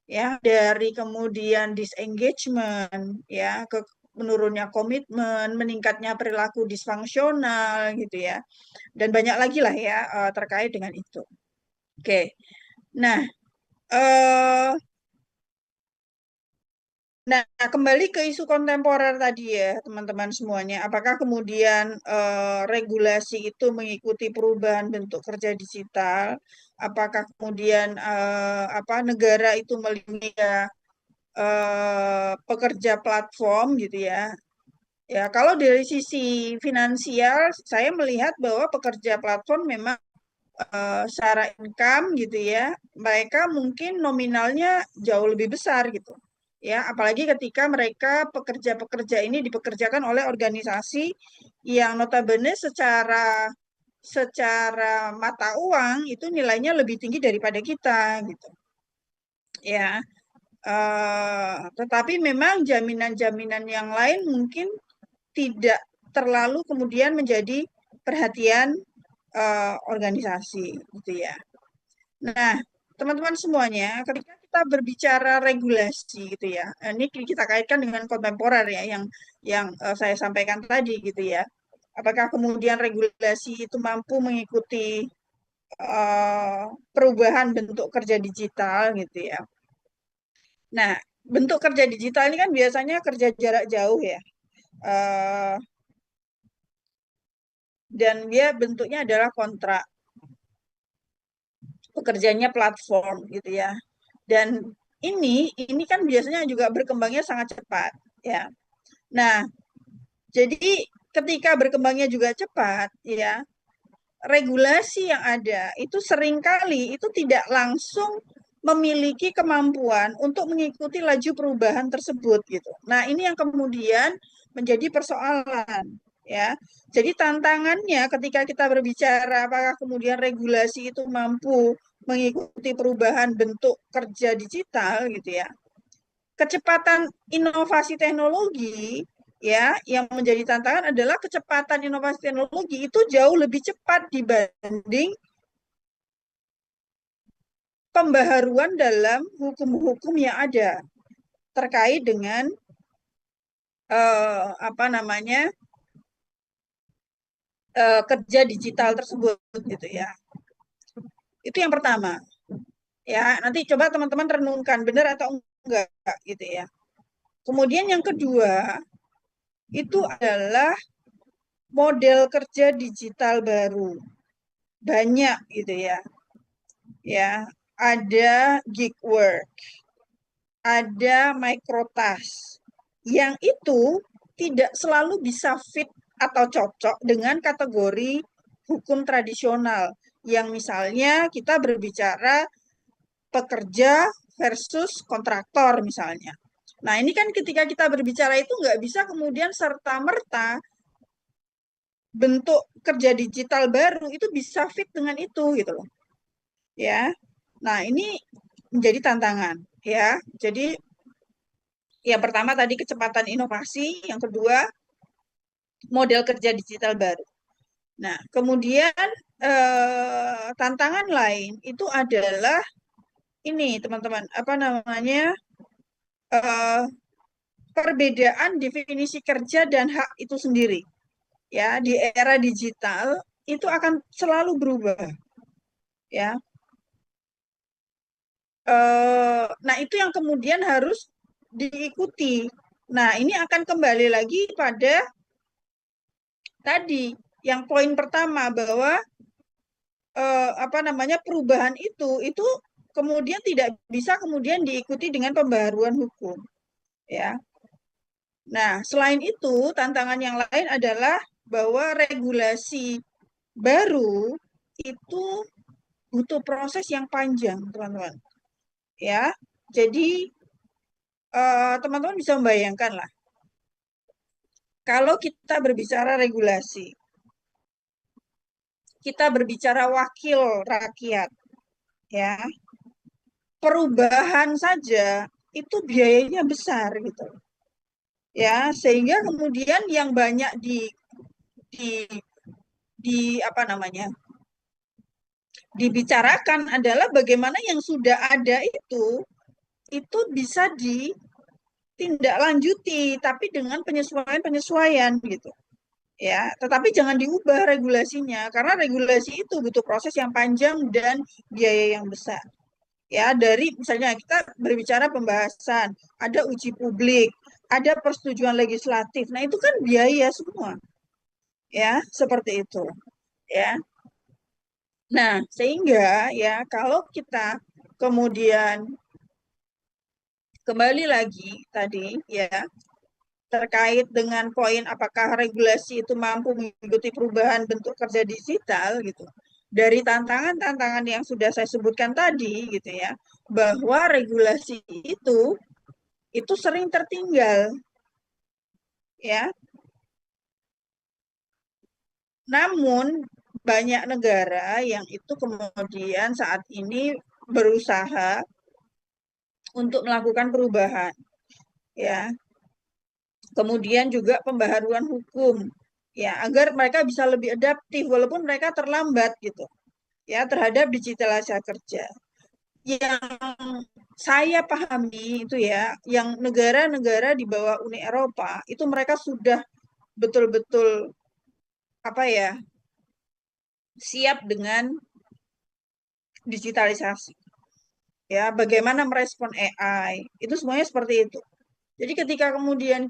Ya, dari kemudian disengagement ya ke menurunnya komitmen, meningkatnya perilaku disfungsional gitu ya. Dan banyak lagi lah ya terkait dengan itu. Oke. Nah, Nah, kembali ke isu kontemporer tadi ya, teman-teman semuanya. Apakah kemudian regulasi itu mengikuti perubahan bentuk kerja digital? Apakah kemudian negara itu melindungi pekerja platform gitu ya? Ya, kalau dari sisi finansial, saya melihat bahwa pekerja platform memang secara income gitu ya, mereka mungkin nominalnya jauh lebih besar gitu. Ya, apalagi ketika mereka pekerja-pekerja ini dipekerjakan oleh organisasi yang notabene secara mata uang itu nilainya lebih tinggi daripada kita gitu. Ya. Tetapi memang jaminan-jaminan yang lain mungkin tidak terlalu kemudian menjadi perhatian organisasi gitu ya. Nah, teman-teman semuanya, ketika kita berbicara regulasi gitu ya, ini kita kaitkan dengan kontemporer ya, yang saya sampaikan tadi gitu ya. Apakah kemudian regulasi itu mampu mengikuti perubahan bentuk kerja digital gitu ya. Nah, bentuk kerja digital ini kan biasanya kerja jarak jauh ya. Eh, dan dia bentuknya adalah kontrak. Pekerjaannya platform gitu ya. Dan ini kan biasanya juga berkembangnya sangat cepat ya. Nah, jadi ketika berkembangnya juga cepat ya, regulasi yang ada itu seringkali itu tidak langsung memiliki kemampuan untuk mengikuti laju perubahan tersebut gitu. Nah, ini yang kemudian menjadi persoalan ya. Jadi tantangannya ketika kita berbicara apakah kemudian regulasi itu mampu mengikuti perubahan bentuk kerja digital gitu ya. Kecepatan inovasi teknologi ya yang menjadi tantangan adalah kecepatan inovasi teknologi itu jauh lebih cepat dibanding pembaharuan dalam hukum-hukum yang ada terkait dengan apa namanya kerja digital tersebut gitu ya. Itu yang pertama. Ya, nanti coba teman-teman renungkan benar atau enggak gitu ya. Kemudian yang kedua itu adalah model kerja digital baru. Banyak gitu ya. Ya, ada gig work, ada microtask. Yang itu tidak selalu bisa fit atau cocok dengan kategori hukum tradisional. Yang misalnya kita berbicara pekerja versus kontraktor misalnya. Nah, ini kan ketika kita berbicara itu nggak bisa kemudian serta-merta bentuk kerja digital baru itu bisa fit dengan itu gitu loh. Ya. Nah, ini menjadi tantangan ya. Jadi yang pertama tadi kecepatan inovasi, yang kedua model kerja digital baru. Nah, kemudian tantangan lain itu adalah ini teman-teman, apa namanya perbedaan definisi kerja dan hak itu sendiri. Ya, di era digital itu akan selalu berubah. Ya, nah itu yang kemudian harus diikuti. Nah, ini akan kembali lagi pada tadi yang poin pertama bahwa apa namanya perubahan itu kemudian tidak bisa kemudian diikuti dengan pembaharuan hukum ya. Nah, selain itu tantangan yang lain adalah bahwa regulasi baru itu butuh proses yang panjang, teman-teman. Ya. Jadi teman-teman bisa membayangkan lah kalau kita berbicara regulasi, kita berbicara wakil rakyat, ya, perubahan saja itu biayanya besar gitu, ya, sehingga kemudian yang banyak di apa namanya dibicarakan adalah bagaimana yang sudah ada itu bisa ditindaklanjuti, tapi dengan penyesuaian-penyesuaian gitu. Ya, tetapi jangan diubah regulasinya karena regulasi itu butuh proses yang panjang dan biaya yang besar. Ya, dari misalnya kita berbicara pembahasan, ada uji publik, ada persetujuan legislatif. Nah, itu kan biaya semua. Ya, seperti itu. Ya. Nah, sehingga ya kalau kita kemudian kembali lagi tadi ya terkait dengan poin apakah regulasi itu mampu mengikuti perubahan bentuk kerja digital gitu. Dari tantangan-tantangan yang sudah saya sebutkan tadi gitu ya, bahwa regulasi itu sering tertinggal ya. Namun banyak negara yang itu kemudian saat ini berusaha untuk melakukan perubahan ya. Kemudian juga pembaharuan hukum ya agar mereka bisa lebih adaptif walaupun mereka terlambat gitu ya terhadap digitalisasi kerja. Yang saya pahami itu ya, yang negara-negara di bawah Uni Eropa itu mereka sudah betul-betul apa ya siap dengan digitalisasi. Ya, bagaimana merespon AI, itu semuanya seperti itu. Jadi ketika kemudian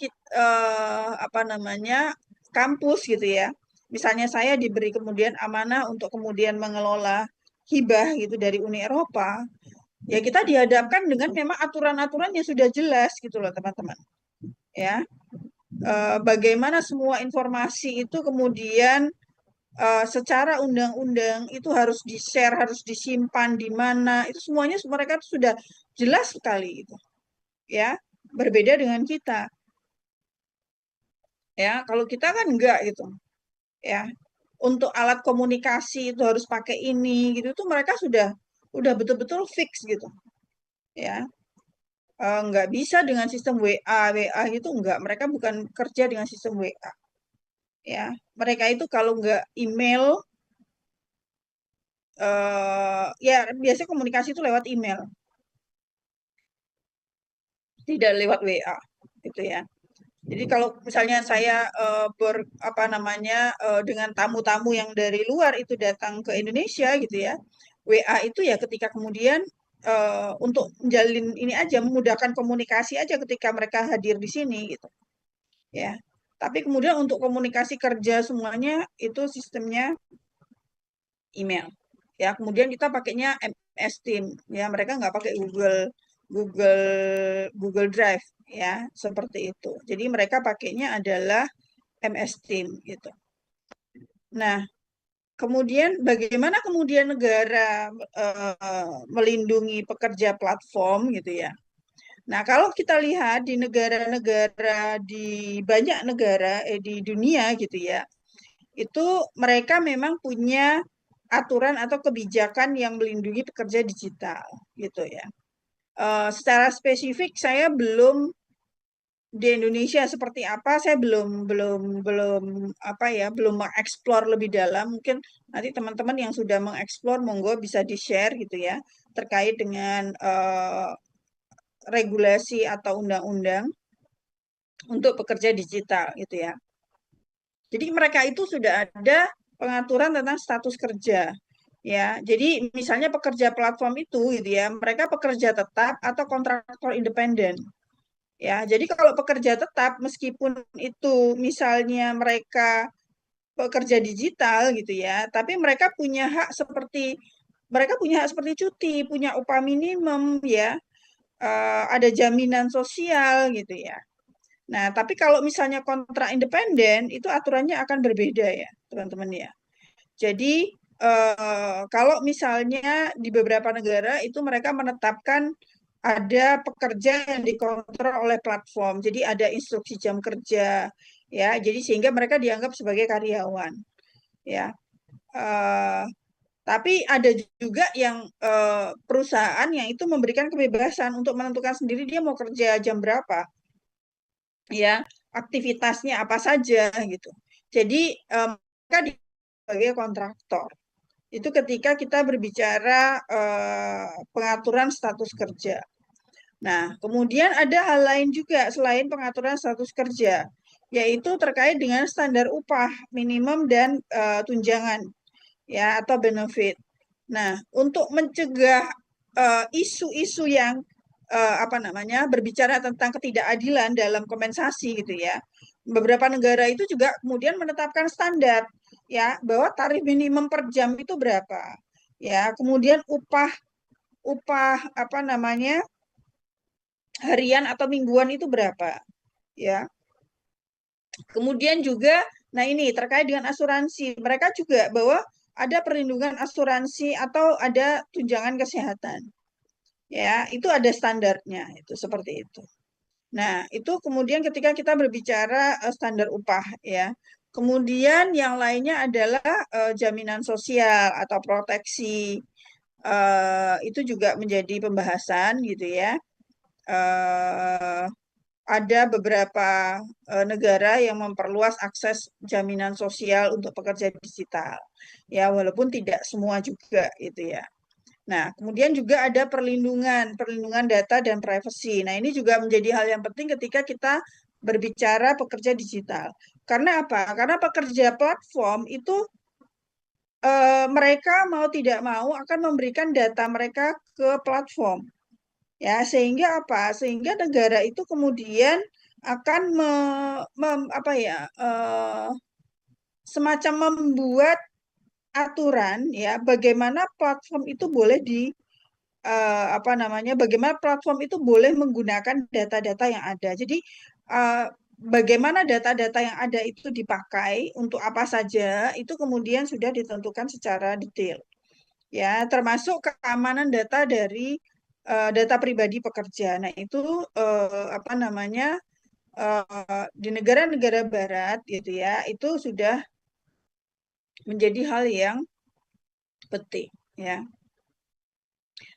apa namanya, kampus gitu ya, misalnya saya diberi kemudian amanah untuk kemudian mengelola hibah gitu dari Uni Eropa, ya kita dihadapkan dengan memang aturan-aturan yang sudah jelas gitu loh teman-teman. Ya, bagaimana semua informasi itu kemudian secara undang-undang itu harus di-share, harus disimpan di mana, itu semuanya mereka sudah jelas sekali gitu. Ya, berbeda dengan kita. Ya, kalau kita kan enggak gitu. Ya, untuk alat komunikasi itu harus pakai ini gitu tuh mereka udah betul-betul fix gitu. Ya, nggak bisa dengan sistem WA gitu enggak. Mereka bukan kerja dengan sistem WA. Ya, mereka itu kalau nggak email, ya biasanya komunikasi itu lewat email, tidak lewat WA, gitu ya. Jadi kalau misalnya saya apa namanya dengan tamu-tamu yang dari luar itu datang ke Indonesia gitu ya, WA itu ya ketika kemudian untuk menjalin ini aja, memudahkan komunikasi aja ketika mereka hadir di sini gitu, ya. Tapi kemudian untuk komunikasi kerja semuanya itu sistemnya email, ya. Kemudian kita pakainya MS Team, ya. Mereka nggak pakai Google Drive, ya, seperti itu. Jadi mereka pakainya adalah MS Team gitu. Nah, kemudian bagaimana kemudian negara melindungi pekerja platform gitu ya. Nah, kalau kita lihat di negara-negara di banyak negara di dunia gitu ya, itu mereka memang punya aturan atau kebijakan yang melindungi pekerja digital gitu ya. Secara spesifik saya belum di Indonesia seperti apa, saya belum apa ya, belum mengeksplor lebih dalam. Mungkin nanti teman-teman yang sudah mengeksplor monggo bisa di-share gitu ya terkait dengan regulasi atau undang-undang untuk pekerja digital gitu ya. Jadi mereka itu sudah ada pengaturan tentang status kerja. Ya, jadi misalnya pekerja platform itu gitu ya, mereka pekerja tetap atau kontraktor independen. Ya, jadi kalau pekerja tetap meskipun itu misalnya mereka pekerja digital gitu ya, tapi mereka punya hak seperti cuti, punya upah minimum ya, ada jaminan sosial gitu ya. Nah, tapi kalau misalnya kontrak independen itu aturannya akan berbeda ya, teman-teman ya. Jadi kalau misalnya di beberapa negara itu mereka menetapkan ada pekerja yang dikontrol oleh platform, jadi ada instruksi jam kerja, ya, jadi sehingga mereka dianggap sebagai karyawan, ya. Tapi ada juga yang perusahaan yang itu memberikan kebebasan untuk menentukan sendiri dia mau kerja jam berapa, ya, aktivitasnya apa saja gitu. Jadi mereka sebagai kontraktor. Itu ketika kita berbicara pengaturan status kerja. Nah, kemudian ada hal lain juga selain pengaturan status kerja, yaitu terkait dengan standar upah minimum dan tunjangan, ya, atau benefit. Nah, untuk mencegah isu-isu yang apa namanya berbicara tentang ketidakadilan dalam kompensasi gitu ya, beberapa negara itu juga kemudian menetapkan standar ya bahwa tarif minimum per jam itu berapa, ya, kemudian upah apa namanya harian atau mingguan itu berapa, ya. Kemudian juga, nah ini terkait dengan asuransi, mereka juga bahwa ada perlindungan asuransi atau ada tunjangan kesehatan, ya, itu ada standarnya, itu seperti itu. Nah, itu kemudian ketika kita berbicara standar upah, ya. Kemudian yang lainnya adalah jaminan sosial atau proteksi, itu juga menjadi pembahasan gitu ya. Ada beberapa negara yang memperluas akses jaminan sosial untuk pekerja digital. Ya, walaupun tidak semua juga itu ya. Nah, kemudian juga ada perlindungan data dan privasi. Nah, ini juga menjadi hal yang penting ketika kita berbicara pekerja digital. Karena apa? Karena pekerja platform itu mereka mau tidak mau akan memberikan data mereka ke platform. Ya, sehingga apa? Sehingga negara itu kemudian akan semacam membuat aturan ya bagaimana platform itu boleh bagaimana platform itu boleh menggunakan data-data yang ada. Jadi bagaimana data-data yang ada itu dipakai untuk apa saja itu kemudian sudah ditentukan secara detail. Ya, termasuk keamanan data dari data pribadi pekerja. Nah, itu di negara-negara barat gitu ya, itu sudah menjadi hal yang penting ya.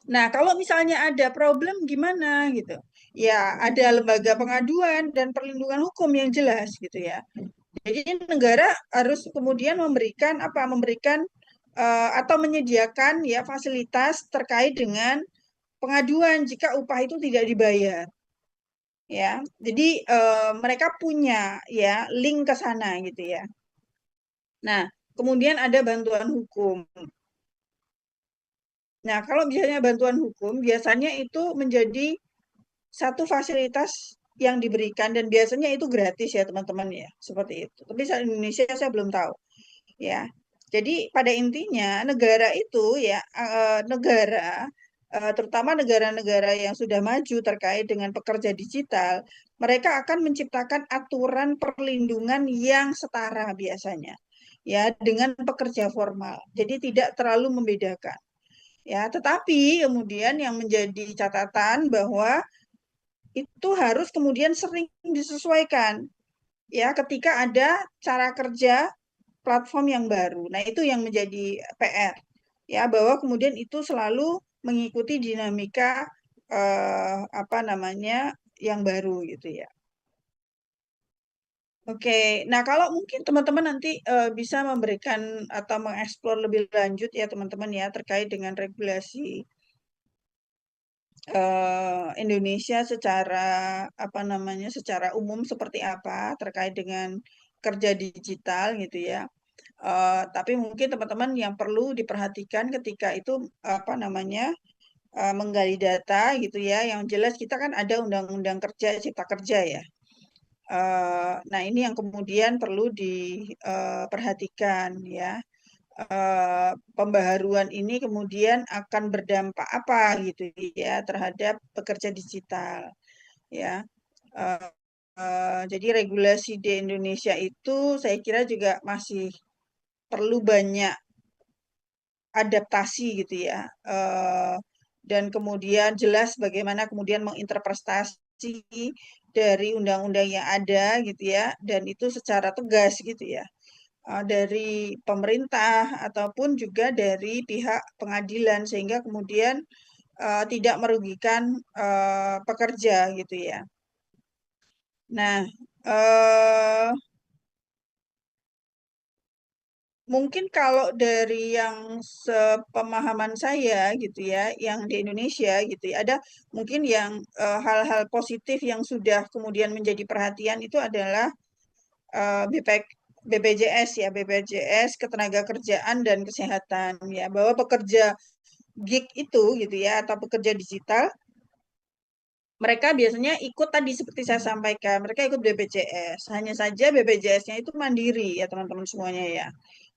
Nah, kalau misalnya ada problem gimana gitu? Ya, ada lembaga pengaduan dan perlindungan hukum yang jelas gitu ya. Jadi negara harus kemudian memberikan atau menyediakan ya fasilitas terkait dengan pengaduan jika upah itu tidak dibayar. Ya. Jadi mereka punya ya link ke sana gitu ya. Nah, kemudian ada bantuan hukum. Nah, kalau misalnya bantuan hukum, biasanya itu menjadi satu fasilitas yang diberikan dan biasanya itu gratis ya teman-teman ya, seperti itu. Tapi di Indonesia saya belum tahu ya. Jadi pada intinya negara itu ya terutama negara-negara yang sudah maju terkait dengan pekerja digital, mereka akan menciptakan aturan perlindungan yang setara biasanya ya dengan pekerja formal. Jadi tidak terlalu membedakan. Ya, tetapi kemudian yang menjadi catatan bahwa itu harus kemudian sering disesuaikan ya ketika ada cara kerja platform yang baru. Nah, itu yang menjadi PR ya bahwa kemudian itu selalu mengikuti dinamika yang baru gitu ya. Oke, nah kalau mungkin teman-teman nanti bisa memberikan atau mengeksplor lebih lanjut ya teman-teman ya terkait dengan regulasi Indonesia secara umum seperti apa terkait dengan kerja digital gitu ya. Tapi mungkin teman-teman yang perlu diperhatikan ketika itu menggali data gitu ya. Yang jelas kita kan ada Undang-Undang Cipta Kerja ya. Nah ini yang kemudian perlu diperhatikan ya. Pembaharuan ini kemudian akan berdampak apa gitu ya terhadap pekerja digital ya. Jadi regulasi di Indonesia itu saya kira juga masih perlu banyak adaptasi gitu ya. Dan kemudian jelas bagaimana kemudian menginterpretasi dari undang-undang yang ada gitu ya dan itu secara tegas gitu ya. Dari pemerintah ataupun juga dari pihak pengadilan sehingga kemudian tidak merugikan pekerja gitu ya. Nah, mungkin kalau dari yang sepemahaman saya gitu ya, yang di Indonesia gitu ya, ada mungkin yang hal-hal positif yang sudah kemudian menjadi perhatian itu adalah BPJS ya, BPJS Ketenagakerjaan dan Kesehatan ya, bahwa pekerja gig itu gitu ya atau pekerja digital mereka biasanya ikut tadi seperti saya sampaikan, mereka ikut BPJS. Hanya saja BPJS-nya itu mandiri ya teman-teman semuanya ya.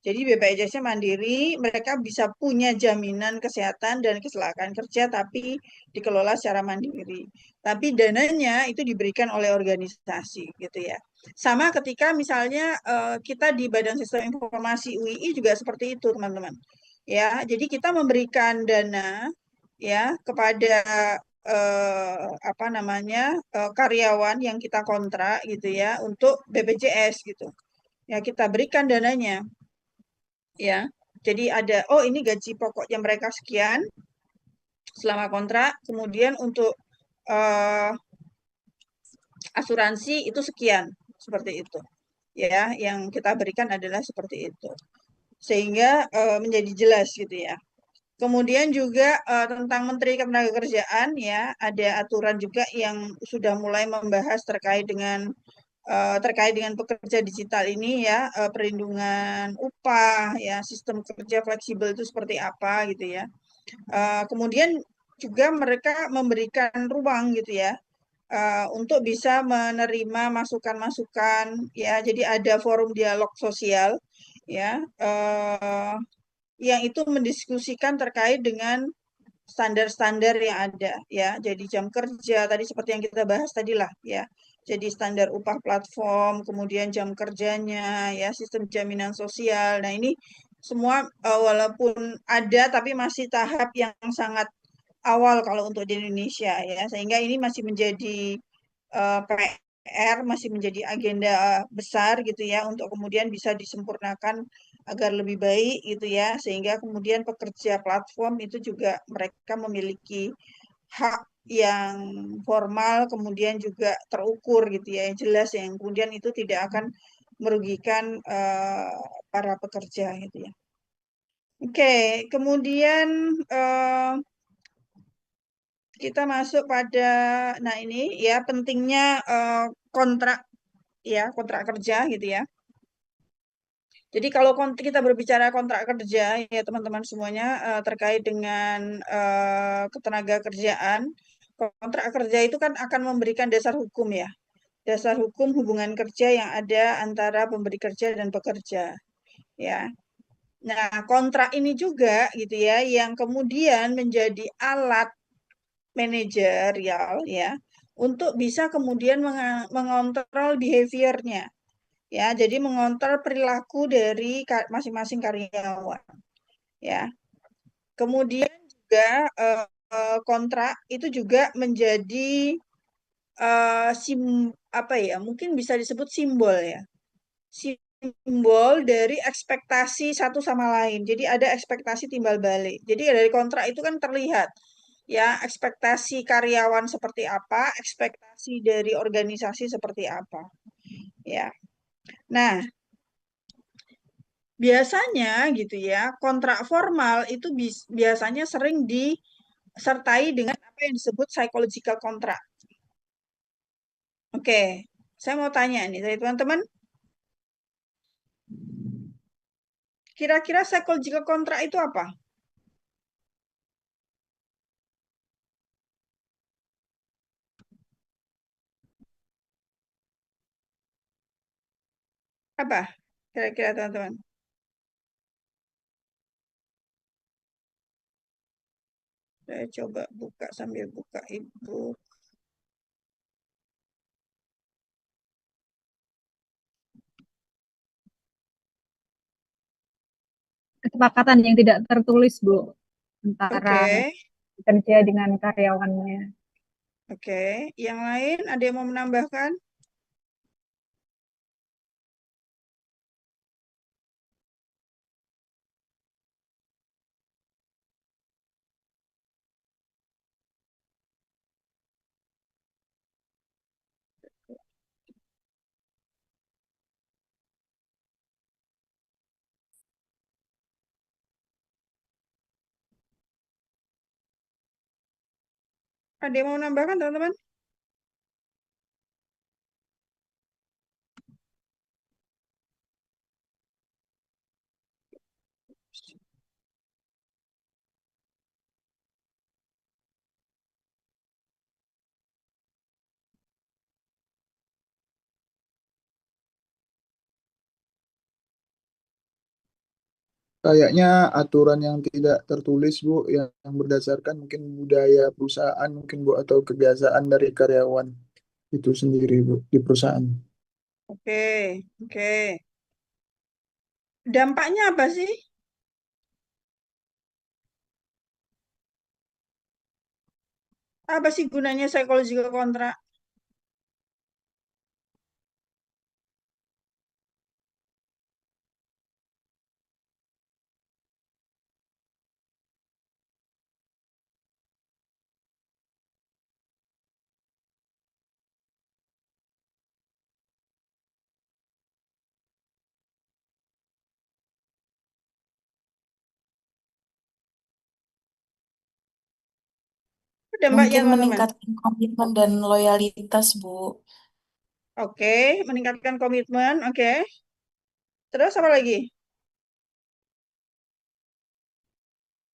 Jadi BPJS-nya mandiri, mereka bisa punya jaminan kesehatan dan kecelakaan kerja tapi dikelola secara mandiri. Tapi dananya itu diberikan oleh organisasi gitu ya. Sama ketika misalnya kita di Badan Sistem Informasi UII juga seperti itu teman-teman. Ya, jadi kita memberikan dana ya kepada karyawan yang kita kontrak gitu ya untuk BPJS gitu. Ya kita berikan dananya. Ya. Jadi ada ini gaji pokoknya mereka sekian selama kontrak, kemudian untuk asuransi itu sekian seperti itu. Ya, yang kita berikan adalah seperti itu. Sehingga menjadi jelas gitu ya. Kemudian juga tentang Menteri Ketenagakerjaan ya, ada aturan juga yang sudah mulai membahas terkait dengan terkait dengan pekerja digital ini ya, perlindungan upah, ya, sistem kerja fleksibel itu seperti apa gitu ya. Kemudian juga mereka memberikan ruang gitu ya, untuk bisa menerima masukan-masukan ya. Jadi ada forum dialog sosial ya, yang itu mendiskusikan terkait dengan standar-standar yang ada ya. Jadi jam kerja tadi seperti yang kita bahas tadi lah ya. Jadi standar upah platform, kemudian jam kerjanya ya, sistem jaminan sosial. Nah, ini semua walaupun ada tapi masih tahap yang sangat awal kalau untuk di Indonesia ya. Sehingga ini masih menjadi PR, masih menjadi agenda besar gitu ya untuk kemudian bisa disempurnakan agar lebih baik gitu ya, sehingga kemudian pekerja platform itu juga mereka memiliki hak yang formal, kemudian juga terukur gitu ya, yang jelas, yang kemudian itu tidak akan merugikan para pekerja gitu ya. Oke, kemudian kita masuk pada, nah ini ya pentingnya kontrak ya, kontrak kerja gitu ya. Jadi kalau kita berbicara kontrak kerja ya teman-teman semuanya, terkait dengan ketenaga kerjaan, kontrak kerja itu kan akan memberikan dasar hukum ya, dasar hukum hubungan kerja yang ada antara pemberi kerja dan pekerja ya. Nah, kontrak ini juga gitu ya yang kemudian menjadi alat manajerial ya untuk bisa kemudian mengontrol behaviornya ya, jadi mengontrol perilaku dari masing-masing karyawan ya. Kemudian juga kontrak itu juga menjadi apa ya, mungkin bisa disebut simbol ya, simbol dari ekspektasi satu sama lain. Jadi ada ekspektasi timbal balik. Jadi dari kontrak itu kan terlihat ya, ekspektasi karyawan seperti apa, ekspektasi dari organisasi seperti apa ya. Nah, biasanya gitu ya, kontrak formal itu biasanya sering disertai dengan apa yang disebut psychological contract. Oke, saya mau tanya nih dari teman-teman, kira-kira psychological contract itu apa? Apa? Kira-kira teman-teman? Saya coba buka sambil buka ibu. Kesepakatan yang tidak tertulis, Bu, antara Oke, pekerja dengan karyawannya. oke. Yang lain ada yang mau menambahkan? Ada yang mau menambahkan teman-teman? Kayaknya aturan yang tidak tertulis, Bu, yang berdasarkan mungkin budaya perusahaan, mungkin Bu, atau kebiasaan dari karyawan itu sendiri, Bu, di perusahaan. Oke, oke. Dampaknya apa sih? Apa sih gunanya psychological contract? Dampaknya Mungkin teman-teman. meningkatkan komitmen dan loyalitas, Bu. Oke, meningkatkan komitmen. Oke. Terus apa lagi?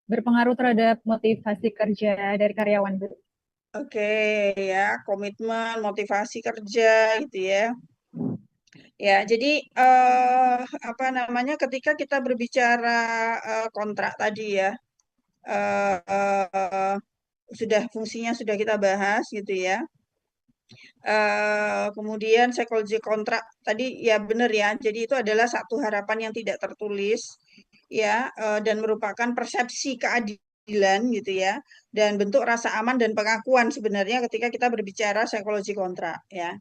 Berpengaruh terhadap motivasi kerja dari karyawan, Bu. Oke, ya, komitmen, motivasi kerja gitu ya. Ya, jadi apa namanya ketika kita berbicara kontrak tadi ya, eh, eh, sudah fungsinya sudah kita bahas gitu ya. Kemudian psikologi kontrak tadi ya benar ya. Jadi itu adalah satu harapan yang tidak tertulis ya dan merupakan persepsi keadilan gitu ya dan bentuk rasa aman dan pengakuan sebenarnya ketika kita berbicara psikologi kontrak ya.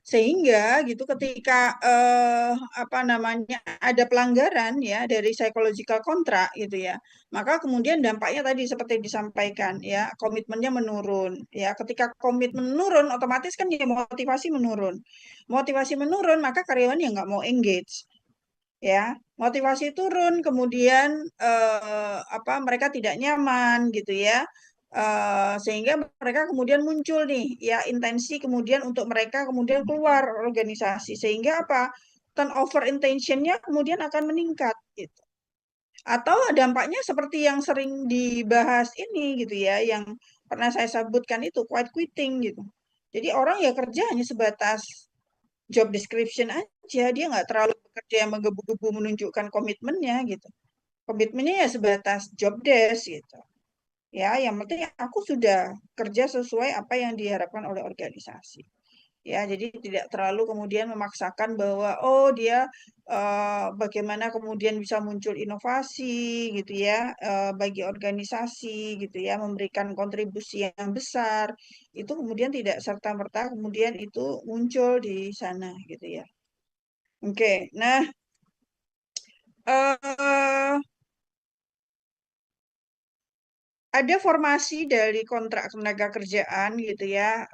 Sehingga gitu ketika apa namanya ada pelanggaran ya dari psychological kontrak gitu ya, maka kemudian dampaknya tadi seperti disampaikan ya, komitmennya menurun ya. Ketika komitmen menurun, otomatis kan ya motivasi menurun. Motivasi menurun, maka karyawan ya nggak mau engage ya. Motivasi turun, kemudian apa mereka tidak nyaman gitu ya. Sehingga mereka kemudian muncul nih ya intensi kemudian untuk mereka kemudian keluar organisasi sehingga apa turnover intentionnya kemudian akan meningkat gitu. Atau dampaknya seperti yang sering dibahas ini gitu ya, yang pernah saya sebutkan itu quiet quitting gitu. Jadi orang ya kerja hanya sebatas job description aja, dia nggak terlalu bekerja yang menggebu-gebu menunjukkan komitmennya gitu. Komitmennya ya sebatas job desk gitu. Ya, yang penting aku sudah kerja sesuai apa yang diharapkan oleh organisasi. Ya, jadi tidak terlalu kemudian memaksakan bahwa oh dia bagaimana kemudian bisa muncul inovasi gitu ya bagi organisasi gitu ya, memberikan kontribusi yang besar. Itu kemudian tidak serta-merta kemudian itu muncul di sana gitu ya. Oke, nah eh ada formasi dari kontrak tenaga kerjaan gitu ya,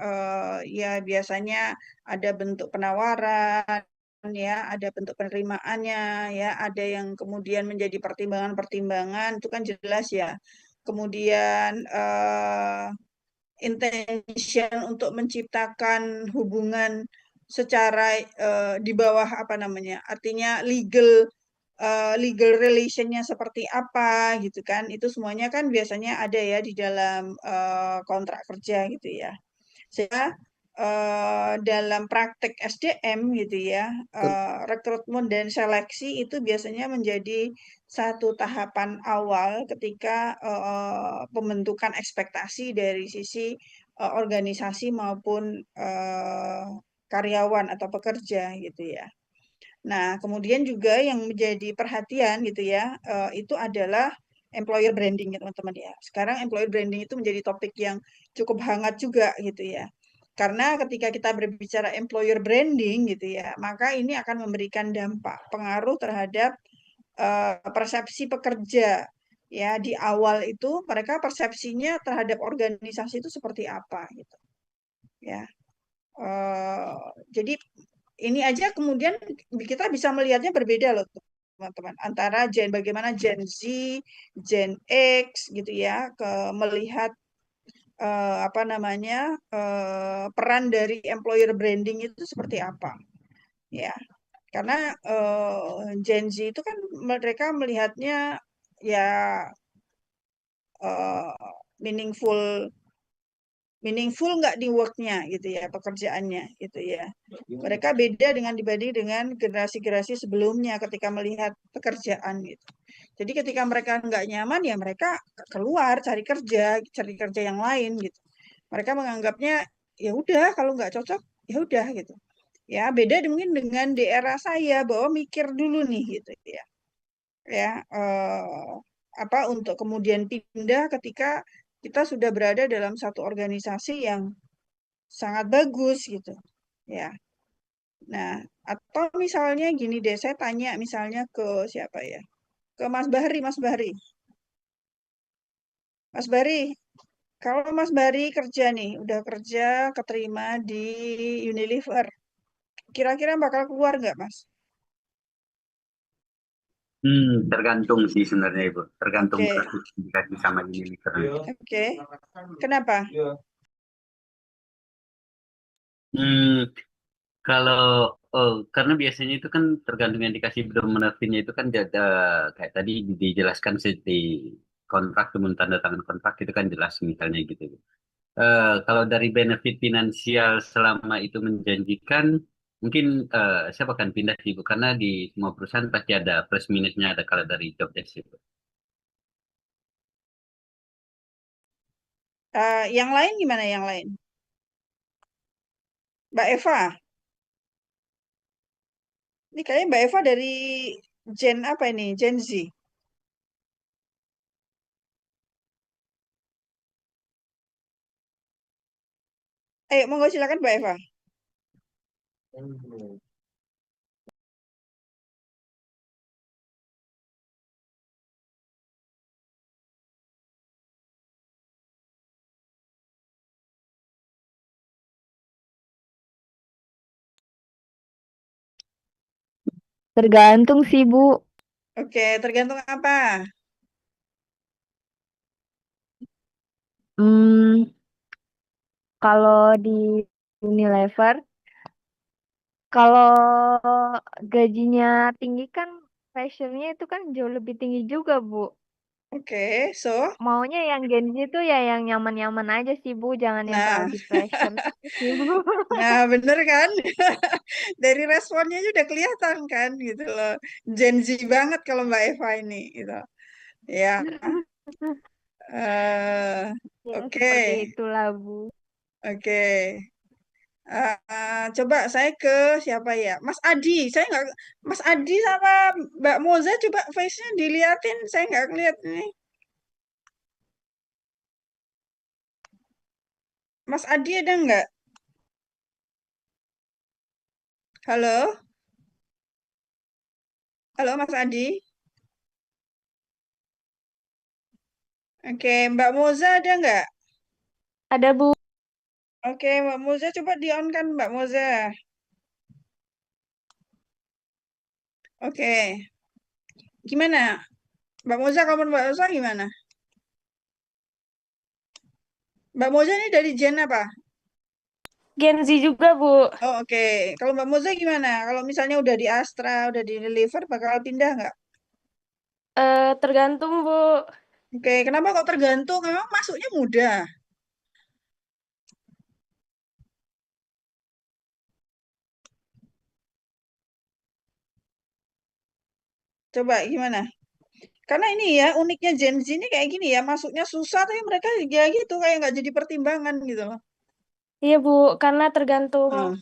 ya biasanya ada bentuk penawaran, ya, ada bentuk penerimaannya, ya, ada yang kemudian menjadi pertimbangan-pertimbangan, itu kan jelas ya. Kemudian intention untuk menciptakan hubungan secara di bawah apa namanya, artinya legal relationnya seperti apa gitu kan itu semuanya kan biasanya ada ya di dalam kontrak kerja gitu ya sehingga dalam praktek SDM gitu ya rekrutmen dan seleksi itu biasanya menjadi satu tahapan awal ketika pembentukan ekspektasi dari sisi organisasi maupun karyawan atau pekerja gitu ya. Nah, kemudian juga yang menjadi perhatian gitu ya, itu adalah employer branding ya teman-teman ya. Sekarang employer branding itu menjadi topik yang cukup hangat juga gitu ya. Karena ketika kita berbicara employer branding gitu ya, maka ini akan memberikan dampak pengaruh terhadap persepsi pekerja ya di awal itu mereka persepsinya terhadap organisasi itu seperti apa gitu ya. Jadi ini aja kemudian kita bisa melihatnya berbeda loh teman-teman antara bagaimana Gen Z, Gen X gitu ya ke melihat apa namanya peran dari employer branding itu seperti apa ya karena Gen Z itu kan mereka melihatnya ya meaningful meaningful nggak di worknya gitu ya pekerjaannya gitu ya mereka beda dibanding dengan generasi-generasi sebelumnya ketika melihat pekerjaan gitu jadi ketika mereka nggak nyaman ya mereka keluar cari kerja yang lain gitu mereka menganggapnya ya udah kalau nggak cocok ya udah gitu ya beda mungkin dengan di era saya bahwa mikir dulu nih gitu ya apa untuk kemudian pindah ketika kita sudah berada dalam satu organisasi yang sangat bagus gitu ya. Nah, atau misalnya gini deh, saya tanya misalnya ke siapa ya? Ke Mas Bahri, Mas Bahri. Mas Bahri, kalau Mas Bahri kerja nih, udah kerja keterima di Unilever, kira-kira bakal keluar nggak, Mas? Tergantung sih sebenarnya Ibu, tergantung Oke, berkomunikasi sama Unilever. oke. Kenapa? Hmm, Kalau karena biasanya itu kan tergantung yang dikasih dominansinya itu kan kayak tadi dijelaskan di kontrak sebelum tanda tangan kontrak itu kan jelas misalnya gitu. Kalau dari benefit finansial selama itu menjanjikan, mungkin saya akan pindah sih Bu, karena di semua perusahaan pasti ada plus minusnya ada kalau dari job desk itu. Yang lain gimana yang lain? Mbak Eva, ini kayaknya Mbak Eva dari Gen apa ini? Gen Z. Ayo, monggo silakan Mbak Eva. Tergantung sih, Bu. Oke, tergantung apa? Hmm, kalau di Unilever, kalau gajinya tinggi kan pressure-nya itu kan jauh lebih tinggi juga, Bu. Oke, so, Maunya yang Gen Z itu ya yang nyaman-nyaman aja sih, Bu. Jangan yang nah, terlalu di pressure sih, Bu. nah bener kan? Dari responnya aja udah kelihatan kan gitu loh. Gen Z banget kalau Mbak Eva ini gitu. Ya, eh Ya, oke, seperti itulah, Bu. oke. Coba saya ke siapa ya? Mas Adi. Saya nggak, Mas Adi sama Mbak Moza coba face-nya diliatin. Saya nggak ngeliat ini. Mas Adi ada nggak? Halo, halo Mas Adi. Oke, Mbak Moza ada nggak? Ada, Bu. Oke, Mbak Moza coba di-on kan Mbak Moza. Oke, gimana? Mbak Moza, kamu Mbak Moza gimana? Mbak Moza ini dari Gen apa? Gen Z juga, Bu. Oh, oke. Kalau Mbak Moza gimana? Kalau misalnya udah di Astra, udah di Deliver, bakal pindah nggak? Tergantung, Bu. Oke, kenapa kok tergantung? Memang masuknya mudah. Coba gimana? Karena ini ya, uniknya Gen Z ini kayak gini ya, masuknya susah, tapi mereka ya gitu, kayak nggak jadi pertimbangan gitu loh. Iya, Bu. Karena tergantung Hmm,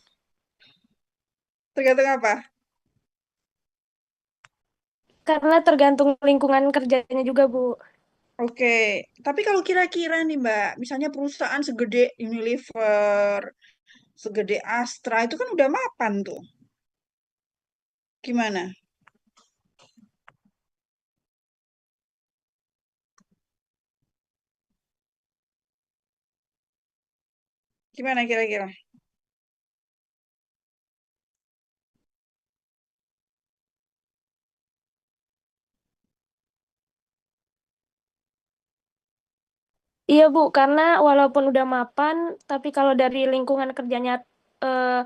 tergantung apa? karena tergantung lingkungan kerjanya juga, Bu. Oke, tapi kalau kira-kira nih Mbak, misalnya perusahaan segede Unilever, segede Astra, itu kan udah mapan tuh. Gimana? Gimana kira-kira? Iya, Bu, karena walaupun udah mapan, tapi kalau dari lingkungan kerjanya eh,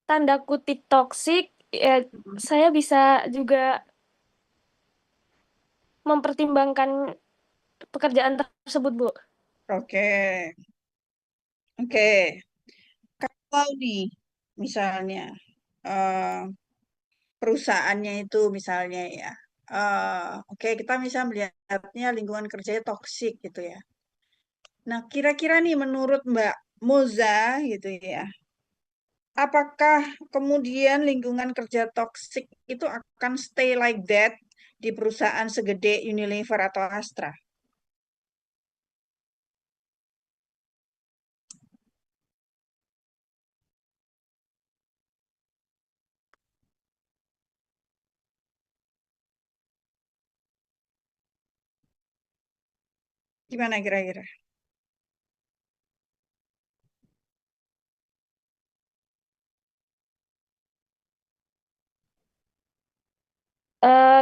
tanda kutip toksik, ya saya bisa juga mempertimbangkan pekerjaan tersebut, Bu. Oke, oke. Kalau nih, misalnya eh, perusahaannya itu misalnya ya, oke kita bisa melihatnya lingkungan kerjanya toksik gitu ya. Nah, kira-kira nih menurut Mbak Moza gitu ya, apakah kemudian lingkungan kerja toksik itu akan stay like that di perusahaan segede Unilever atau Astra? Gimana kira-kira?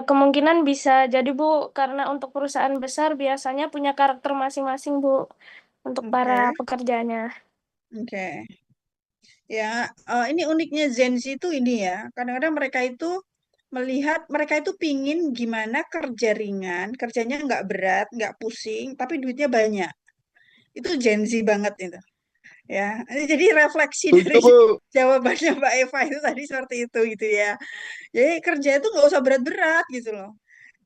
Kemungkinan bisa jadi, Bu, karena untuk perusahaan besar biasanya punya karakter masing-masing, Bu, untuk para Oke, pekerjanya. oke. Ya, ini uniknya Gen Z itu ini ya. Kadang-kadang mereka itu melihat mereka itu pingin gimana kerja ringan, kerjanya nggak berat, nggak pusing, tapi duitnya banyak. Itu Gen Z banget itu. Ya, jadi refleksi Setuju, dari Bu. jawabannya Mbak Eva itu tadi seperti itu gitu ya. Jadi kerja itu nggak usah berat-berat gitu loh.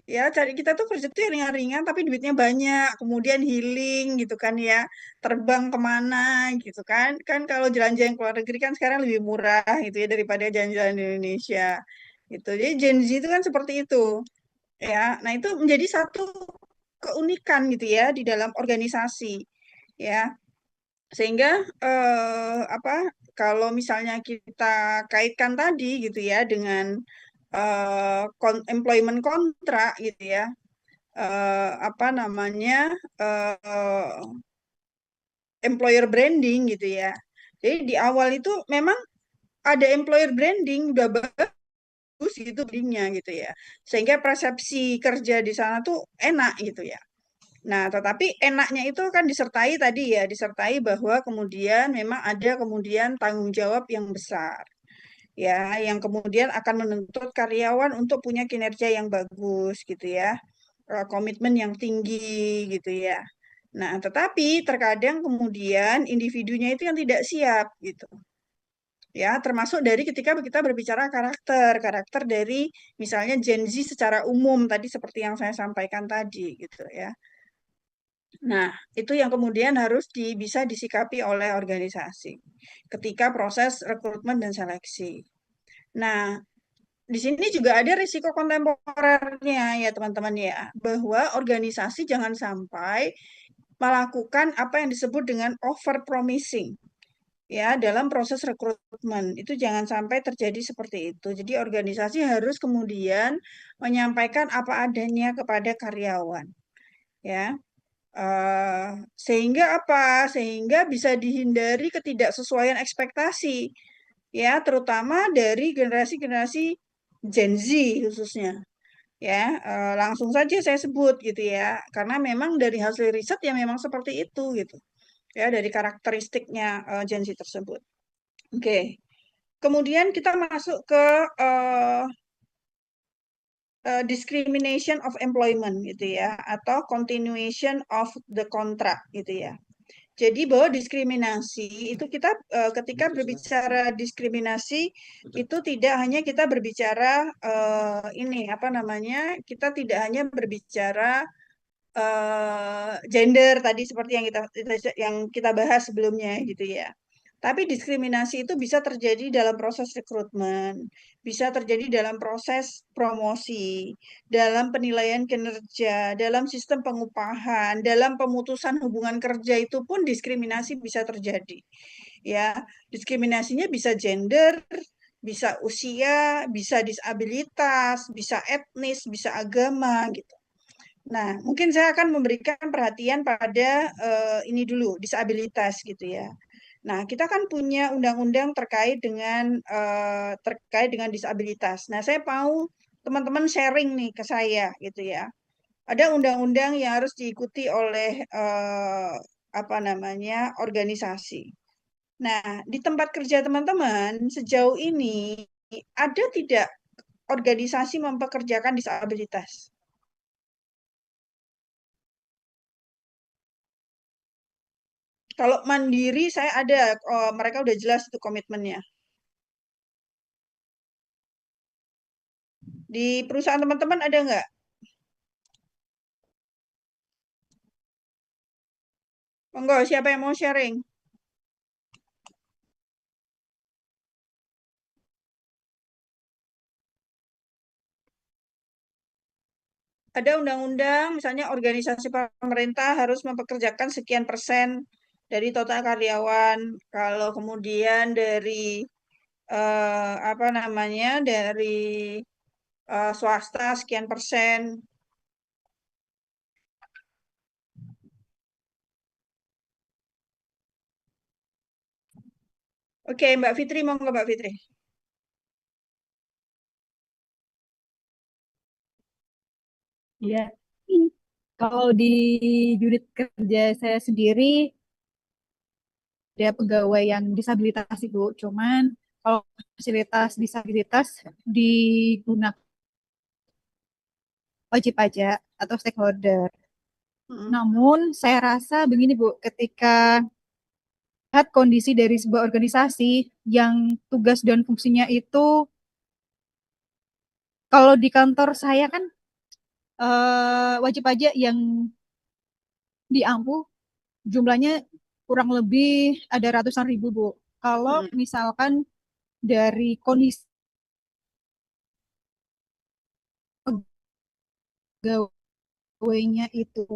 Ya, cari kita tuh kerja tuh yang ringan-ringan tapi duitnya banyak, kemudian healing gitu kan ya, terbang kemana gitu kan. Kan kalau jalan-jalan ke luar negeri kan sekarang lebih murah gitu ya daripada jalan-jalan di Indonesia. Gitu. Jadi Gen Z itu kan seperti itu. Ya, nah itu menjadi satu keunikan gitu ya di dalam organisasi. Ya, sehingga apa kalau misalnya kita kaitkan tadi gitu ya dengan employment kontrak gitu ya, apa namanya, eh, employer branding gitu ya. Jadi di awal itu memang ada employer branding udah bagus gitu brandingnya gitu ya, sehingga persepsi kerja di sana tuh enak gitu ya. Nah, tetapi enaknya itu kan disertai tadi ya, disertai bahwa kemudian memang ada kemudian tanggung jawab yang besar, ya, yang kemudian akan menuntut karyawan untuk punya kinerja yang bagus gitu ya, komitmen yang tinggi gitu ya. Nah, tetapi terkadang kemudian individunya itu yang tidak siap gitu. Ya, termasuk dari ketika kita berbicara karakter dari misalnya Gen Z secara umum tadi seperti yang saya sampaikan tadi gitu ya. Nah, itu yang kemudian harus bisa disikapi oleh organisasi ketika proses rekrutmen dan seleksi. Nah, di sini juga ada risiko kontemporernya ya teman-teman ya, bahwa organisasi jangan sampai melakukan apa yang disebut dengan over promising ya dalam proses rekrutmen. Itu jangan sampai terjadi seperti itu. Jadi organisasi harus kemudian menyampaikan apa adanya kepada karyawan ya. Eh, sehingga apa? Sehingga bisa dihindari ketidaksesuaian ekspektasi ya, terutama dari generasi-generasi Gen Z khususnya ya. Langsung saja saya sebut gitu ya, karena memang dari hasil riset ya memang seperti itu gitu ya, dari karakteristiknya Gen Z tersebut. Oke, kemudian kita masuk ke eh, discrimination of employment gitu ya, atau continuation of the contract gitu ya. Jadi bahwa diskriminasi itu kita ketika berbicara diskriminasi itu tidak hanya kita berbicara ini apa namanya, kita tidak hanya berbicara gender tadi seperti yang kita bahas sebelumnya gitu ya. Tapi diskriminasi itu bisa terjadi dalam proses rekrutmen, bisa terjadi dalam proses promosi, dalam penilaian kinerja, dalam sistem pengupahan, dalam pemutusan hubungan kerja itu pun diskriminasi bisa terjadi. Ya, diskriminasinya bisa gender, bisa usia, bisa disabilitas, bisa etnis, bisa agama gitu. Nah, mungkin saya akan memberikan perhatian pada ini dulu, disabilitas gitu ya. Nah, kita kan punya undang-undang terkait dengan disabilitas. Nah, saya mau teman-teman sharing nih ke saya gitu ya. Ada undang-undang yang harus diikuti oleh apa namanya organisasi. Nah, di tempat kerja teman-teman sejauh ini ada tidak organisasi mempekerjakan disabilitas? Kalau mandiri saya ada, mereka udah jelas itu komitmennya. Di perusahaan teman-teman ada nggak? Monggo, siapa yang mau sharing? Ada undang-undang, misalnya organisasi pemerintah harus mempekerjakan sekian persen dari total karyawan. Kalau kemudian dari apa namanya, dari swasta sekian persen. Oke, Mbak Fitri, monggo Mbak Fitri. Iya. Kalau di unit kerja saya sendiri ada pegawai yang disabilitas Ibu. Cuman kalau fasilitas disabilitas digunakan wajib pajak atau stakeholder. Namun saya rasa begini Bu, ketika lihat kondisi dari sebuah organisasi yang tugas dan fungsinya itu, kalau di kantor saya kan wajib pajak yang diampu jumlahnya kurang lebih ada ratusan ribu Bu. Kalau misalkan dari kondisi pegawainya itu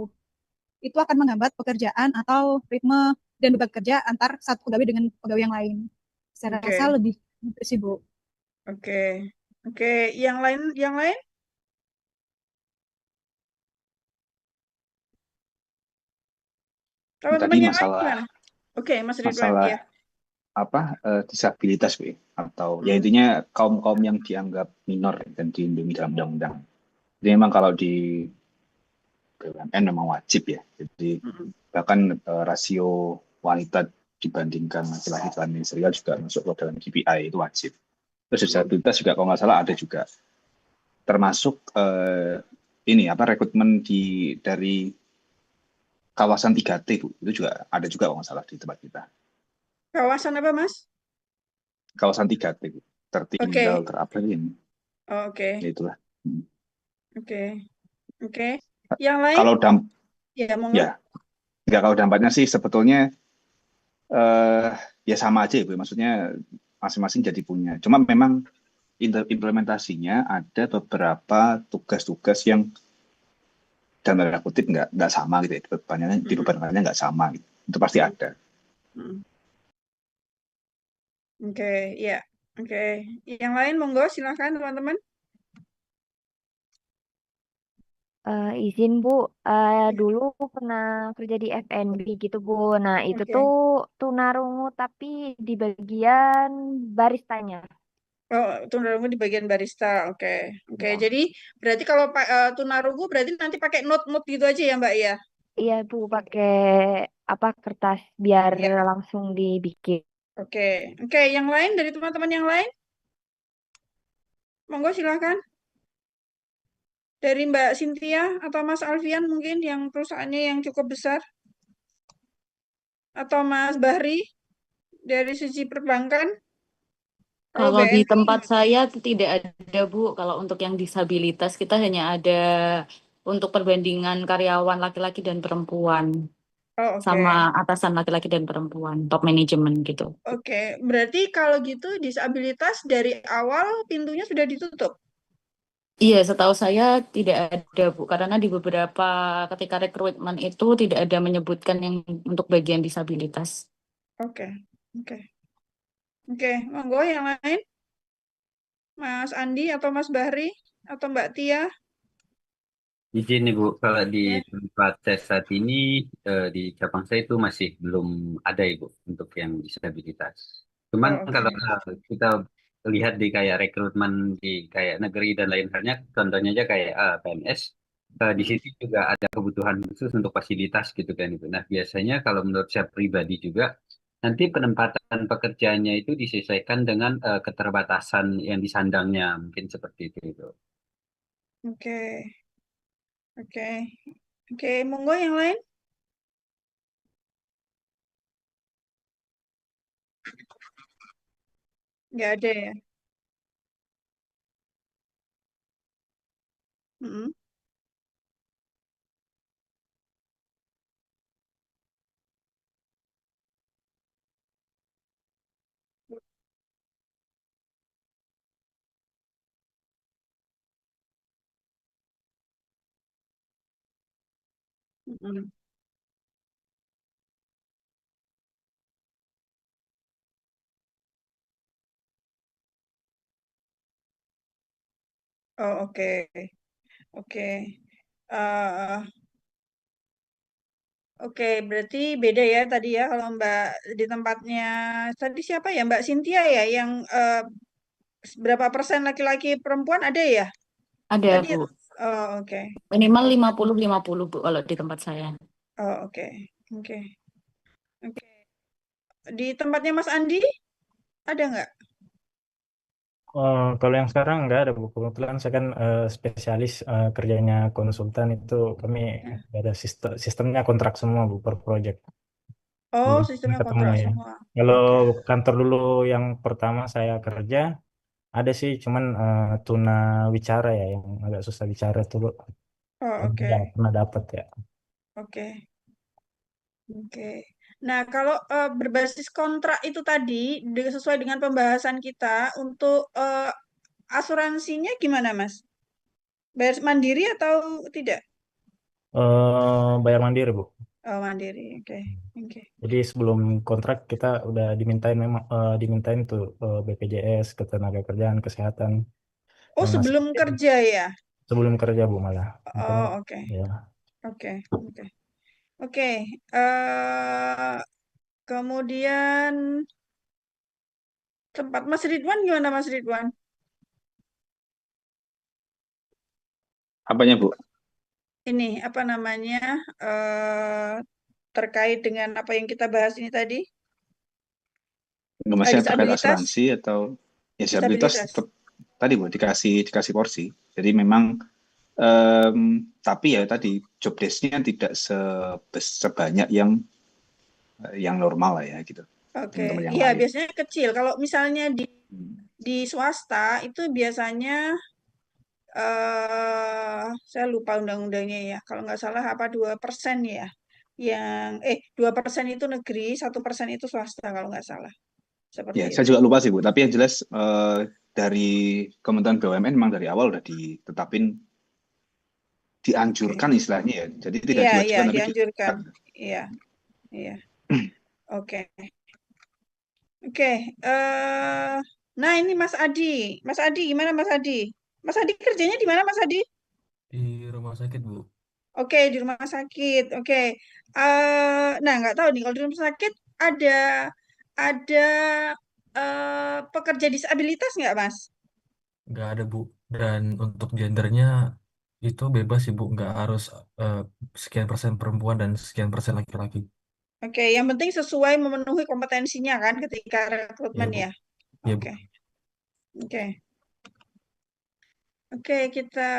akan menghambat pekerjaan atau ritme dan beban kerja antar satu pegawai dengan pegawai yang lain. Saya Oke. rasa lebih sih Bu. Oke. Oke, yang lain teman-teman Tadi yang lain masalah gimana? Oke, Mas Ridwan, masalah ya. disabilitas, Bu, atau ya intinya kaum-kaum yang dianggap minor dan dilindungi dalam undang-undang. Jadi memang kalau di BUMN memang wajib ya. Jadi bahkan rasio wanita dibandingkan laki-laki dalam ministerial juga masuk ke dalam KPI, itu wajib. Terus disabilitas juga kalau nggak salah ada juga. Termasuk rekrutmen dari kawasan 3T, Bu. Itu juga ada juga kalau nggak salah di tempat kita. Kawasan apa, Mas? Kawasan 3T, Bu. Tertinggal, terupgrade. Oh, oke. Ya itulah. Oke. Oke. Yang lain? Kalau ya, monggo. Ya, kalau dampaknya sih sebetulnya ya sama aja, Bu. Maksudnya masing-masing jadi punya. Cuma memang implementasinya ada beberapa tugas-tugas yang dalam tanda kutip nggak sama gitu ya. Dibebankannya nggak sama gitu. Itu pasti ada. Oke, ya. Oke. Yang lain monggo silahkan teman-teman. Izin Bu, dulu pernah kerja di F&B gitu Bu. Nah itu Oke. tuh tunarungu tapi di bagian baristanya. Oh, tunarungu di bagian barista. Oke. Oke, jadi berarti kalau tunarungu berarti nanti pakai note-note gitu aja ya, Mbak ya? Iya Bu, pakai kertas biar langsung dibikin. Oke. Oke, yang lain dari teman-teman yang lain? Monggo silahkan. Dari Mbak Cynthia atau Mas Alfian mungkin yang perusahaannya yang cukup besar? Atau Mas Bahri dari sisi perbankan? Kalau di BNI tempat saya tidak ada Bu. Kalau untuk yang disabilitas kita hanya ada untuk perbandingan karyawan laki-laki dan perempuan. Oh, oke. Sama atasan laki-laki dan perempuan, top manajemen gitu. Oke, berarti kalau gitu disabilitas dari awal pintunya sudah ditutup? Iya, setahu saya tidak ada Bu, karena di beberapa ketika rekrutmen itu tidak ada menyebutkan yang untuk bagian disabilitas. Oke, oke. Oke, monggo yang lain. Mas Andi atau Mas Bahri atau Mbak Tia? Izin nih Bu, kalau di tempat saya saat ini di cabang saya itu masih belum ada Ibu untuk yang disabilitas. Cuman Oh, oke. kalau kita lihat di kayak rekrutmen di kayak negeri dan lain halnya, contohnya aja kayak PNS, di situ juga ada kebutuhan khusus untuk fasilitas gitu kan itu. Nah biasanya kalau menurut saya pribadi juga nanti penempatan pekerjaannya itu disesuaikan dengan keterbatasan yang disandangnya, mungkin seperti itu. Oke, oke. Oke, monggo yang lain. Nggak ada ya? Mm-mm. Mm-mm. Oh, oke. Oke. Eh, oke, berarti beda ya tadi ya kalau Mbak di tempatnya tadi siapa ya Mbak Cynthia ya yang berapa persen laki-laki perempuan ada ya? Ada Tadi Bu, oh, oke. minimal 50-50 Bu kalau di tempat saya. Oh, oke. Oke. Oke. Di tempatnya Mas Andi ada nggak? Kalau yang sekarang nggak ada, Bu. Kebetulan saya kan spesialis kerjanya konsultan itu kami Nah. ada sistemnya kontrak semua, Bu, per project. Oh, Belum sistemnya ketemu kontrak ya. semua. Kalau Oke. kantor dulu yang pertama saya kerja ada sih, cuman tuna wicara ya yang agak susah bicara tuh, Bu. Oh, Nggak oke. pernah dapat ya. Oke. Oke. Nah, kalau berbasis kontrak itu tadi sesuai dengan pembahasan kita untuk asuransinya gimana, Mas? Bayar mandiri atau tidak? Bayar mandiri, Bu. Oh, mandiri. Oke. Oke. Jadi sebelum kontrak kita udah dimintain tuh BPJS, ketenagakerjaan, kesehatan Oh, yang masih sebelum kerja ya? sebelum kerja, Bu, malah. Makanya Oh, oke. ya. Oke. Oke. Oke. eh, Kemudian tempat Mas Ridwan gimana, Mas Ridwan? Apanya, Bu? Ini apa namanya terkait dengan apa yang kita bahas ini tadi? Nggak, maksudnya terkait Disabilitas, asuransi atau ya disabilitas disabilitas. tetap tadi, Bu, dikasih porsi. Jadi memang tapi ya tadi job desk-nya tidak sebanyak yang normal lah ya gitu. Oke, Teman-teman yang iya lain. biasanya kecil. Kalau misalnya di swasta itu biasanya saya lupa undang-undangnya ya. Kalau nggak salah apa 2% ya. Yang 2% itu negeri, 1% itu swasta kalau nggak salah. Seperti Ya, saya itu. juga lupa sih, Bu. Tapi yang jelas dari Kementerian BUMN memang dari awal udah ditetapin, dianjurkan Oke. istilahnya ya. Jadi tidak Iya, diwajibkan tapi dianjurkan. Iya, iya. Oke. Oke, nah ini Mas Adi. Mas Adi, gimana Mas Adi? Mas Adi kerjanya di mana Mas Adi? Di rumah sakit, Bu. Oke, di rumah sakit. Oke. Nah nggak tahu nih kalau di rumah sakit ada pekerja disabilitas nggak Mas? Nggak ada, Bu. Dan untuk gendernya itu bebas sih, Bu. Nggak harus eh, sekian persen perempuan dan sekian persen laki-laki. Oke, yang penting sesuai memenuhi kompetensinya kan ketika Iya, rekrutmen Bu. ya. Iya, Bu. Oke, oke. Oke, kita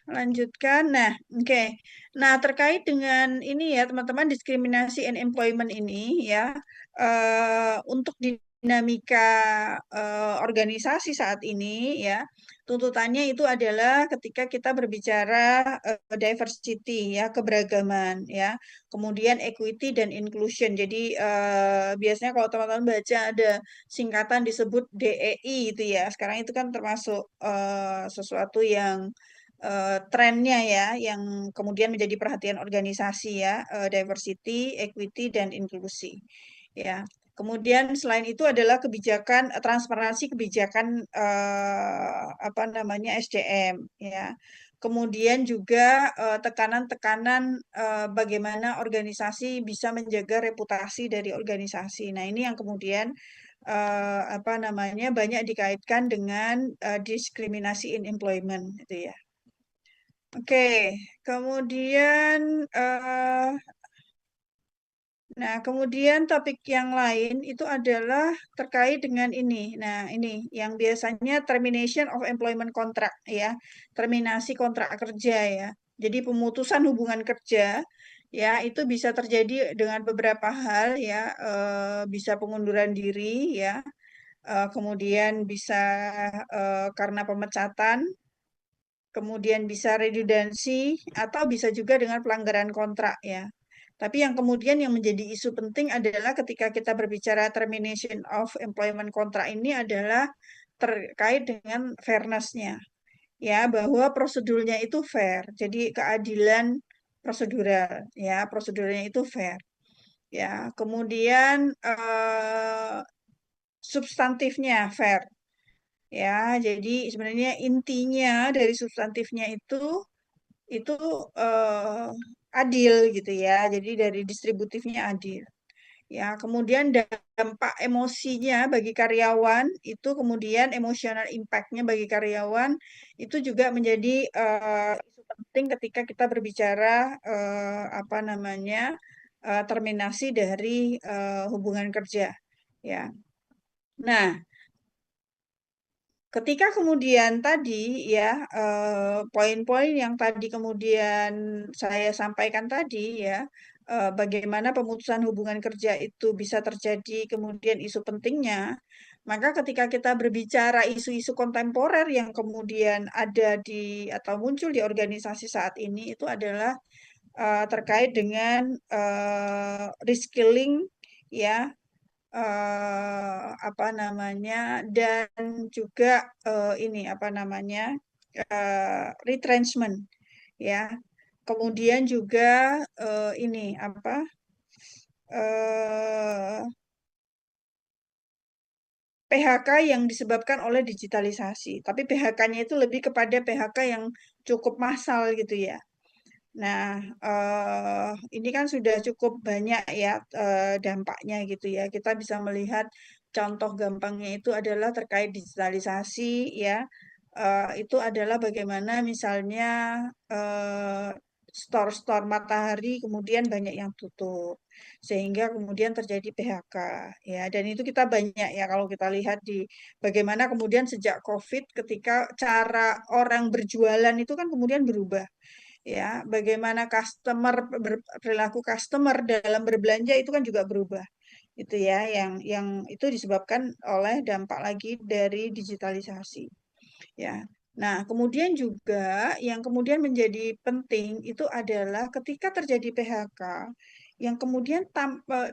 lanjutkan. Nah, oke. Nah, terkait dengan ini ya, teman-teman, diskriminasi and employment ini ya, untuk dinamika organisasi saat ini ya, tuntutannya itu adalah ketika kita berbicara diversity ya, keberagaman ya, kemudian equity dan inclusion. Jadi biasanya kalau teman-teman baca ada singkatan disebut DEI itu ya. Sekarang itu kan termasuk sesuatu yang trennya ya, yang kemudian menjadi perhatian organisasi ya, diversity, equity, dan inklusi. Ya. Kemudian selain itu adalah kebijakan transparansi kebijakan apa namanya SDM ya. Kemudian juga tekanan-tekanan bagaimana organisasi bisa menjaga reputasi dari organisasi. Nah, ini yang kemudian apa namanya banyak dikaitkan dengan diskriminasi in employment itu ya. Oke, kemudian nah, kemudian topik yang lain itu adalah terkait dengan ini. Nah, ini yang biasanya termination of employment contract ya, terminasi kontrak kerja ya. Jadi pemutusan hubungan kerja ya itu bisa terjadi dengan beberapa hal ya, bisa pengunduran diri ya, kemudian bisa karena pemecatan, kemudian bisa redundansi atau bisa juga dengan pelanggaran kontrak ya. Tapi yang kemudian yang menjadi isu penting adalah ketika kita berbicara termination of employment contract ini adalah terkait dengan fairness-nya. Ya, bahwa prosedurnya itu fair. Jadi keadilan prosedural ya, prosedurnya itu fair. Ya, kemudian substantifnya fair. Ya, jadi sebenarnya intinya dari substantifnya itu adil gitu ya. Jadi dari distributifnya adil. Ya, kemudian dampak emosinya bagi karyawan itu kemudian emotional impact-nya bagi karyawan itu juga menjadi isu penting ketika kita berbicara apa namanya terminasi dari hubungan kerja. ya. Nah, ketika kemudian tadi ya poin-poin yang tadi kemudian saya sampaikan tadi ya, bagaimana pemutusan hubungan kerja itu bisa terjadi, kemudian isu pentingnya, maka ketika kita berbicara isu-isu kontemporer yang kemudian ada di atau muncul di organisasi saat ini itu adalah terkait dengan reskilling ya, apa namanya, dan juga ini apa namanya, retrenchment ya. Kemudian juga ini apa, PHK yang disebabkan oleh digitalisasi. Tapi PHK-nya itu lebih kepada PHK yang cukup massal gitu ya. Nah, ini kan sudah cukup banyak ya dampaknya gitu ya. Kita bisa melihat contoh gampangnya itu adalah terkait digitalisasi ya. Itu adalah bagaimana misalnya store-store Matahari kemudian banyak yang tutup sehingga kemudian terjadi PHK ya. Dan itu kita banyak ya kalau kita lihat di bagaimana kemudian sejak COVID ketika cara orang berjualan itu kan kemudian berubah ya, bagaimana perilaku customer dalam berbelanja itu kan juga berubah itu ya, yang itu disebabkan oleh dampak lagi dari digitalisasi ya. Nah, kemudian juga yang kemudian menjadi penting itu adalah ketika terjadi PHK yang kemudian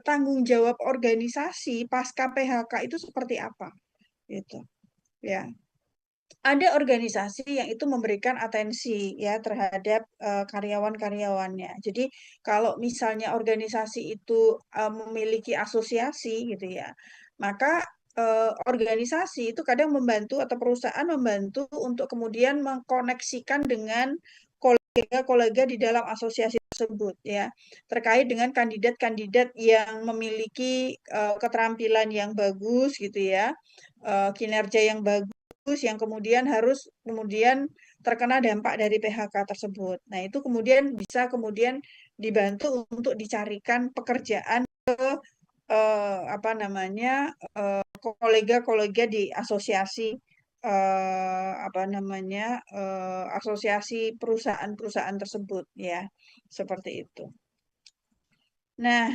tanggung jawab organisasi pasca PHK itu seperti apa gitu ya. Ada organisasi yang itu memberikan atensi ya terhadap karyawan-karyawannya. Jadi kalau misalnya organisasi itu memiliki asosiasi gitu ya, maka organisasi itu kadang membantu atau perusahaan membantu untuk kemudian mengkoneksikan dengan kolega-kolega di dalam asosiasi tersebut ya, terkait dengan kandidat-kandidat yang memiliki keterampilan yang bagus gitu ya, kinerja yang bagus yang kemudian harus kemudian terkena dampak dari PHK tersebut. Nah, itu kemudian bisa kemudian dibantu untuk dicarikan pekerjaan ke apa namanya kolega-kolega di asosiasi apa namanya asosiasi perusahaan-perusahaan tersebut ya, seperti itu. Nah,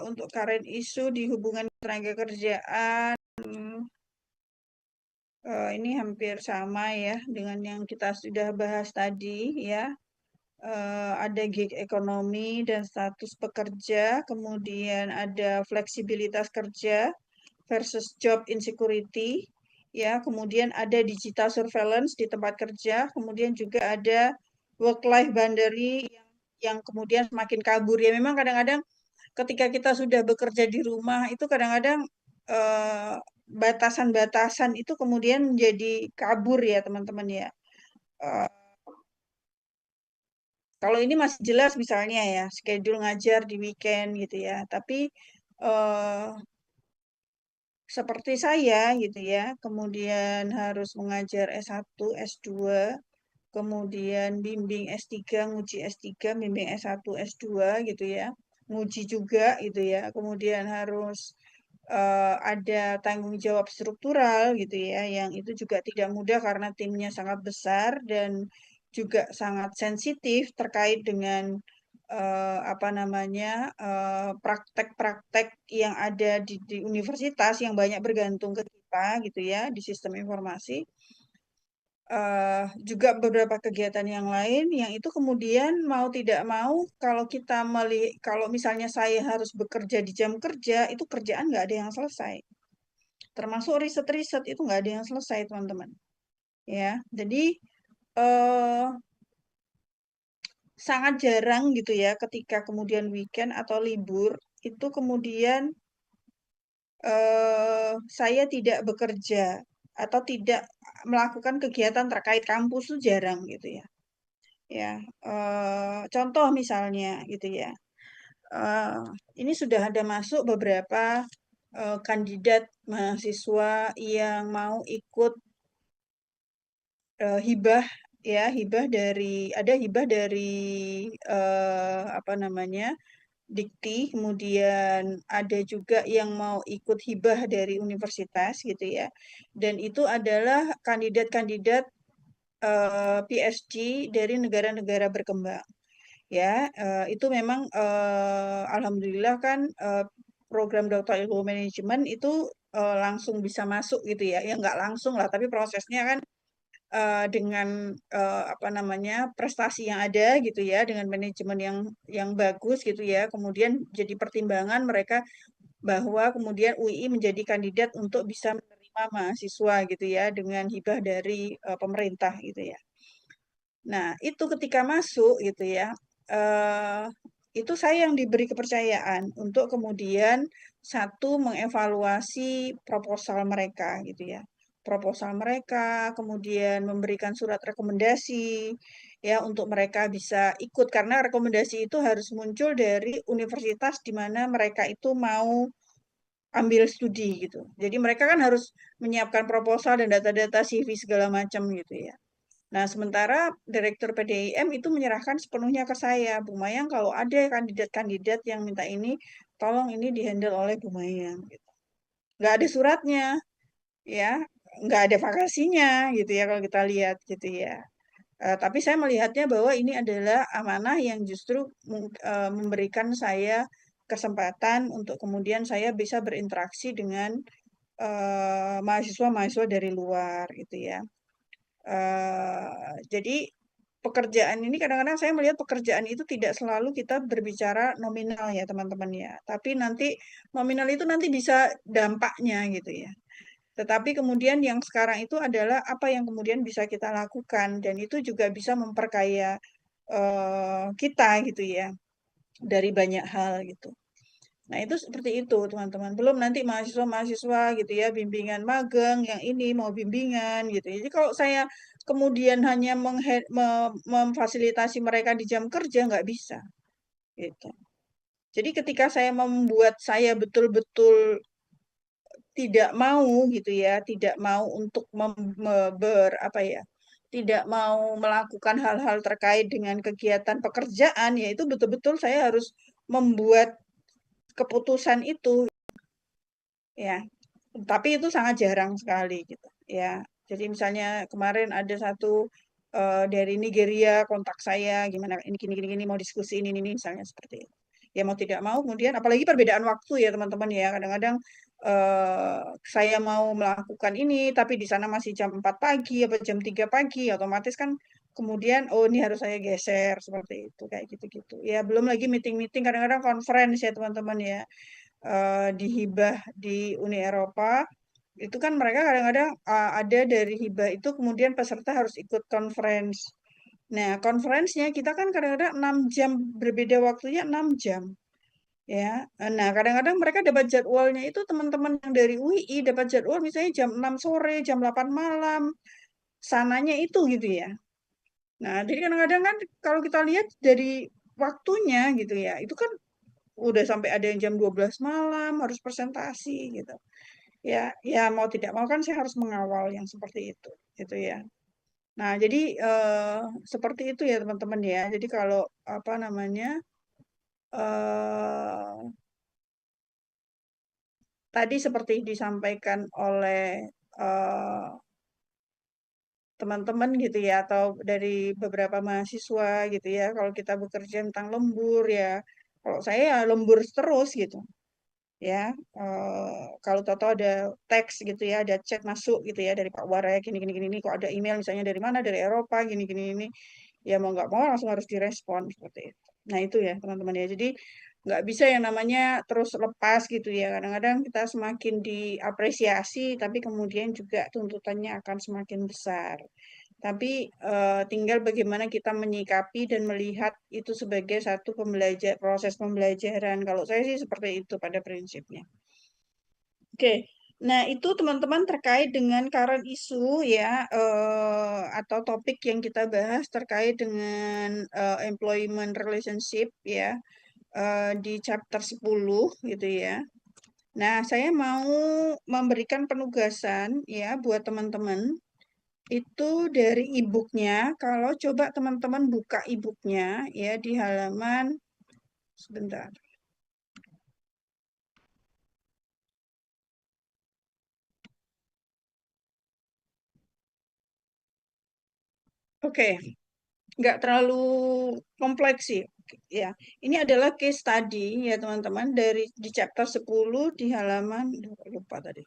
untuk current isu di hubungan tenaga kerjaan ini hampir sama ya dengan yang kita sudah bahas tadi ya. Ada gig ekonomi dan status pekerja, kemudian ada fleksibilitas kerja versus job insecurity, ya, kemudian ada digital surveillance di tempat kerja, kemudian juga ada work-life boundary yang kemudian semakin kabur ya. Memang kadang-kadang ketika kita sudah bekerja di rumah itu kadang-kadang batasan-batasan itu kemudian menjadi kabur ya teman-teman ya. Kalau ini masih jelas misalnya ya, schedule ngajar di weekend gitu ya. Tapi eh, seperti saya gitu ya, kemudian harus mengajar S1, S2, kemudian bimbing S3, nguji S3, bimbing S1, S2 gitu ya. Nguji juga gitu ya. Kemudian harus ada tanggung jawab struktural gitu ya, yang itu juga tidak mudah karena timnya sangat besar dan juga sangat sensitif terkait dengan apa namanya praktek-praktek yang ada di universitas yang banyak bergantung ke kita gitu ya di sistem informasi. Juga beberapa kegiatan yang lain yang itu kemudian mau tidak mau kalau kita kalau misalnya saya harus bekerja di jam kerja itu kerjaan nggak ada yang selesai, termasuk riset-riset itu nggak ada yang selesai teman-teman ya. Jadi eh, sangat jarang gitu ya ketika kemudian weekend atau libur itu kemudian saya tidak bekerja atau tidak melakukan kegiatan terkait kampus itu jarang gitu ya. Ya, contoh misalnya gitu ya. ini sudah ada masuk beberapa kandidat mahasiswa yang mau ikut hibah ya, hibah dari apa namanya Dikti, kemudian ada juga yang mau ikut hibah dari universitas gitu ya. Dan itu adalah kandidat-kandidat PhD dari negara-negara berkembang. Ya, itu memang alhamdulillah kan program Doktor Ilmu Manajemen itu langsung bisa masuk gitu ya. Ya nggak langsung lah, tapi prosesnya kan dengan apa namanya prestasi yang ada gitu ya, dengan manajemen yang bagus gitu ya, kemudian jadi pertimbangan mereka bahwa kemudian UI menjadi kandidat untuk bisa menerima mahasiswa gitu ya dengan hibah dari pemerintah gitu ya. Nah, itu ketika masuk gitu ya, eh, itu saya yang diberi kepercayaan untuk kemudian satu mengevaluasi proposal mereka gitu ya. Proposal mereka, kemudian memberikan surat rekomendasi ya untuk mereka bisa ikut karena rekomendasi itu harus muncul dari universitas di mana mereka itu mau ambil studi gitu. Jadi mereka kan harus menyiapkan proposal dan data-data CV segala macam gitu ya. Nah, sementara Direktur PDIM itu menyerahkan sepenuhnya ke saya. Bu Mayang, kalau ada kandidat-kandidat yang minta ini, tolong ini dihandle oleh Bu Mayang. Gitu. Nggak ada suratnya, ya, nggak ada vakasinya, gitu ya kalau kita lihat, gitu ya. Tapi saya melihatnya bahwa ini adalah amanah yang justru memberikan saya kesempatan untuk kemudian saya bisa berinteraksi dengan mahasiswa-mahasiswa dari luar, gitu ya. Jadi pekerjaan ini kadang-kadang saya melihat pekerjaan itu tidak selalu kita berbicara nominal ya teman-teman ya. Tapi nanti nominal itu nanti bisa dampaknya gitu ya. Tetapi kemudian yang sekarang itu adalah apa yang kemudian bisa kita lakukan dan itu juga bisa memperkaya kita gitu ya dari banyak hal gitu. Nah, itu seperti itu, teman-teman. Belum nanti mahasiswa-mahasiswa gitu ya, bimbingan magang, yang ini mau bimbingan gitu. Jadi kalau saya kemudian hanya memfasilitasi mereka di jam kerja, nggak bisa. Gitu. Jadi ketika saya membuat saya betul-betul tidak mau gitu ya, tidak mau untuk apa ya, tidak mau melakukan hal-hal terkait dengan kegiatan pekerjaan, yaitu betul-betul saya harus membuat keputusan itu ya. Tapi itu sangat jarang sekali gitu ya. Jadi misalnya kemarin ada satu dari Nigeria kontak saya gimana ini gini mau diskusi ini misalnya seperti itu. Ya mau tidak mau kemudian apalagi perbedaan waktu ya teman-teman ya. Kadang-kadang saya mau melakukan ini tapi di sana masih jam 4 pagi atau jam 3 pagi otomatis kan kemudian oh ini harus saya geser seperti itu kayak gitu-gitu. Ya belum lagi meeting-meeting kadang-kadang conference ya teman-teman ya. Di hibah di Uni Eropa itu kan mereka kadang-kadang ada dari hibah itu kemudian peserta harus ikut conference. Nah, conference-nya kita kan kadang-kadang 6 jam berbeda waktunya 6 jam ya. Nah, kadang-kadang mereka dapat jadwalnya itu teman-teman yang dari UI dapat jadwal misalnya jam 6 sore, jam 8 malam. Sananya itu gitu ya. Nah, jadi kadang-kadang kan kalau kita lihat dari waktunya gitu ya, itu kan udah sampai ada yang jam 12 malam harus presentasi gitu. Ya, ya mau tidak mau kan saya harus mengawal yang seperti itu, gitu ya. Nah, jadi seperti itu ya teman-teman ya. Jadi kalau apa namanya eh tadi seperti disampaikan oleh eh, teman-teman gitu ya, atau dari beberapa mahasiswa gitu ya, kalau kita bekerja tentang lembur ya, kalau saya ya lembur terus gitu. Ya kalau tahu ada teks gitu ya ada chat masuk gitu ya dari Pak Waraya gini gini gini ini kok ada email misalnya dari mana dari Eropa gini gini ini ya mau nggak mau langsung harus direspon seperti itu. Nah itu ya teman-teman ya jadi nggak bisa yang namanya terus lepas gitu ya kadang-kadang kita semakin diapresiasi tapi kemudian juga tuntutannya akan semakin besar. Tapi tinggal bagaimana kita menyikapi dan melihat itu sebagai satu proses pembelajaran. Kalau saya sih seperti itu pada prinsipnya. Oke, nah itu teman-teman terkait dengan current issue ya, atau topik yang kita bahas terkait dengan employment relationship ya. di chapter 10 gitu ya. Nah, saya mau memberikan penugasan ya buat teman-teman. Itu dari e-booknya. Kalau coba teman-teman buka e-booknya ya di halaman sebentar. Oke, nggak terlalu kompleks sih. Ya, ini adalah case study ya teman-teman dari di chapter 10 di halaman lupa tadi.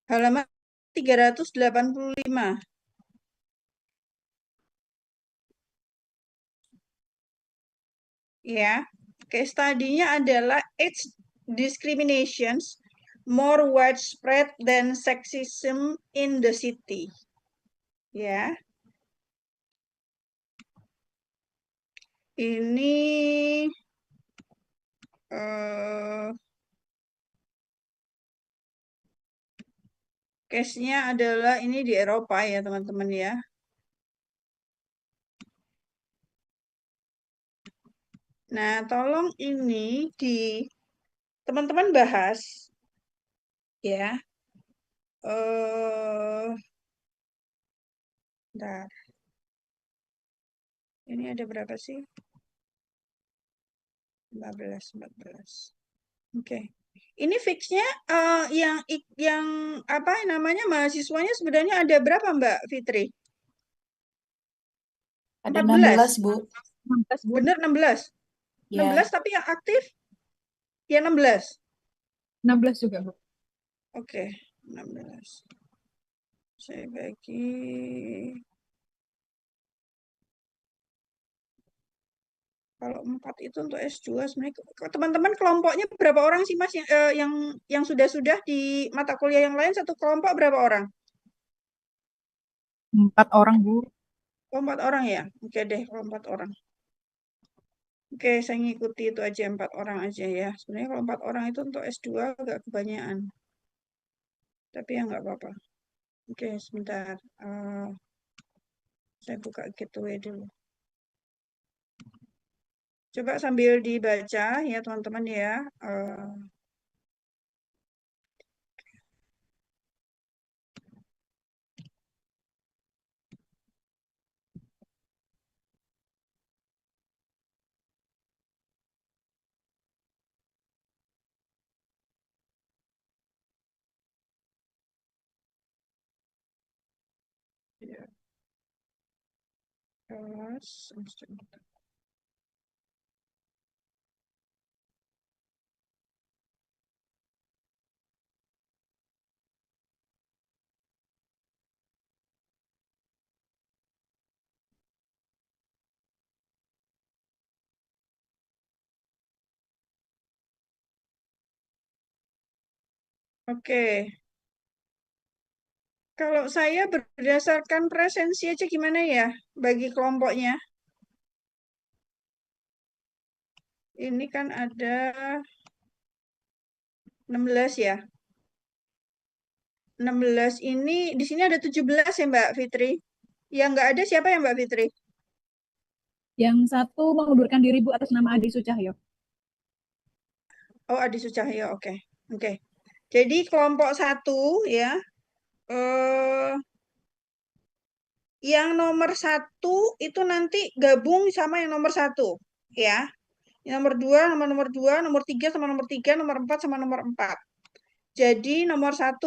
Halaman 385. Ya, case study-nya adalah age discriminations more widespread than sexism in the city. Ya. Ini case-nya adalah ini di Eropa ya teman-teman ya. Nah, tolong ini di teman-teman bahas ya. Bentar. Ini ada berapa sih? 14. Oke. Ini fix-nya yang apa namanya mahasiswanya sebenarnya ada berapa Mbak Fitri? Ada 14. 16, Bu. 16, Bu. Bener 16. Ya. 16 tapi yang aktif ya 16. 16 juga, Bu. Oke, 16. Saya bagi kalau 4 itu untuk S2 sebenarnya teman-teman kelompoknya berapa orang sih Mas yang sudah di mata kuliah yang lain satu kelompok berapa orang? 4 orang, Bu. Oh, 4 orang ya? Oke deh, kalau 4 orang. Oke, saya ngikuti itu aja 4 orang aja ya. Sebenarnya kalau 4 orang itu untuk S2 agak kebanyakan. Tapi ya nggak apa-apa. Oke, sebentar. Saya buka gateway dulu. Coba sambil dibaca ya teman-teman ya. Ya. Kelas. Oke. Kalau saya berdasarkan presensi aja gimana ya bagi kelompoknya? Ini kan ada 16 ya. 16 ini di sini ada 17 ya Mbak Fitri. Yang nggak ada siapa ya Mbak Fitri? Yang satu mengundurkan diri, Bu, atas nama Adi Sucahyo. Oh, Adi Sucahyo, oke. Oke. Jadi kelompok 1 ya. Yang nomor 1 itu nanti gabung sama yang nomor 1 ya. Yang nomor 2, nomor 2, nomor 3 sama nomor 3, nomor 4 sama nomor 4. Jadi nomor 1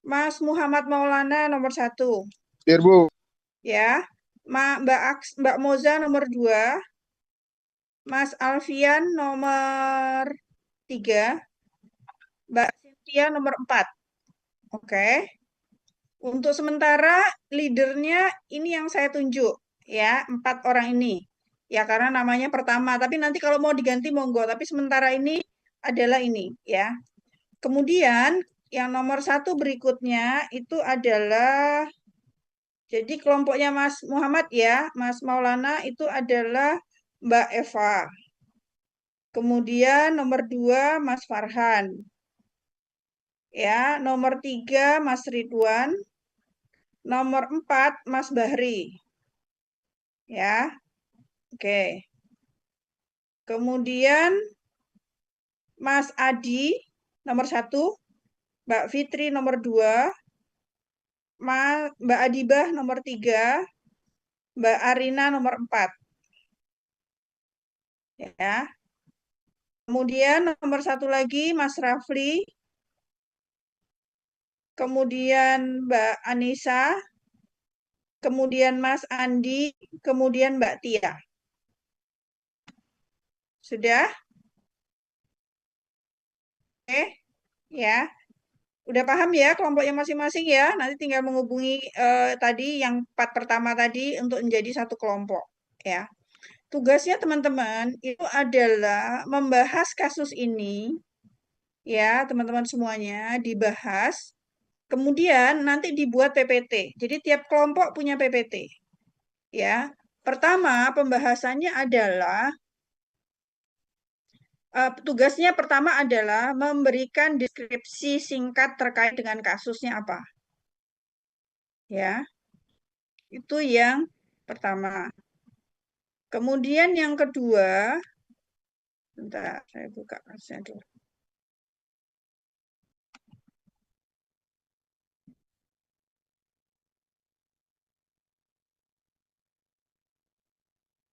Mas Muhammad Maulana nomor 1. Dear, Bu. Ya. Mbak Moza nomor 2. Mas Alfian nomor 3. Mbak Cynthia nomor 4. Oke. Untuk sementara leadernya ini yang saya tunjuk ya, 4 orang ini. Ya karena namanya pertama, tapi nanti kalau mau diganti monggo, tapi sementara ini adalah ini ya. Kemudian yang nomor 1 berikutnya itu adalah jadi kelompoknya Mas Muhammad ya, Mas Maulana itu adalah Mbak Eva. Kemudian nomor 2 Mas Farhan. Ya, nomor 3 Mas Ridwan, nomor 4 Mas Bahri. Ya, oke. Kemudian Mas Adi nomor 1, Mbak Fitri nomor 2, Mbak Adibah nomor 3, Mbak Arina nomor 4. Ya. Kemudian nomor 1 lagi Mas Rafli, kemudian Mbak Anissa, kemudian Mas Andi, kemudian Mbak Tia. Sudah? Oke, ya. Udah paham ya kelompoknya masing-masing ya? Nanti tinggal menghubungi tadi yang 4 pertama tadi untuk menjadi satu kelompok. Ya. Tugasnya teman-teman itu adalah membahas kasus ini, ya teman-teman semuanya dibahas. Kemudian nanti dibuat PPT. Jadi tiap kelompok punya PPT. Ya. Pertama, pembahasannya adalah tugasnya pertama adalah memberikan deskripsi singkat terkait dengan kasusnya apa. Ya. Itu yang pertama. Kemudian yang kedua, bentar, saya buka kasusnya dulu.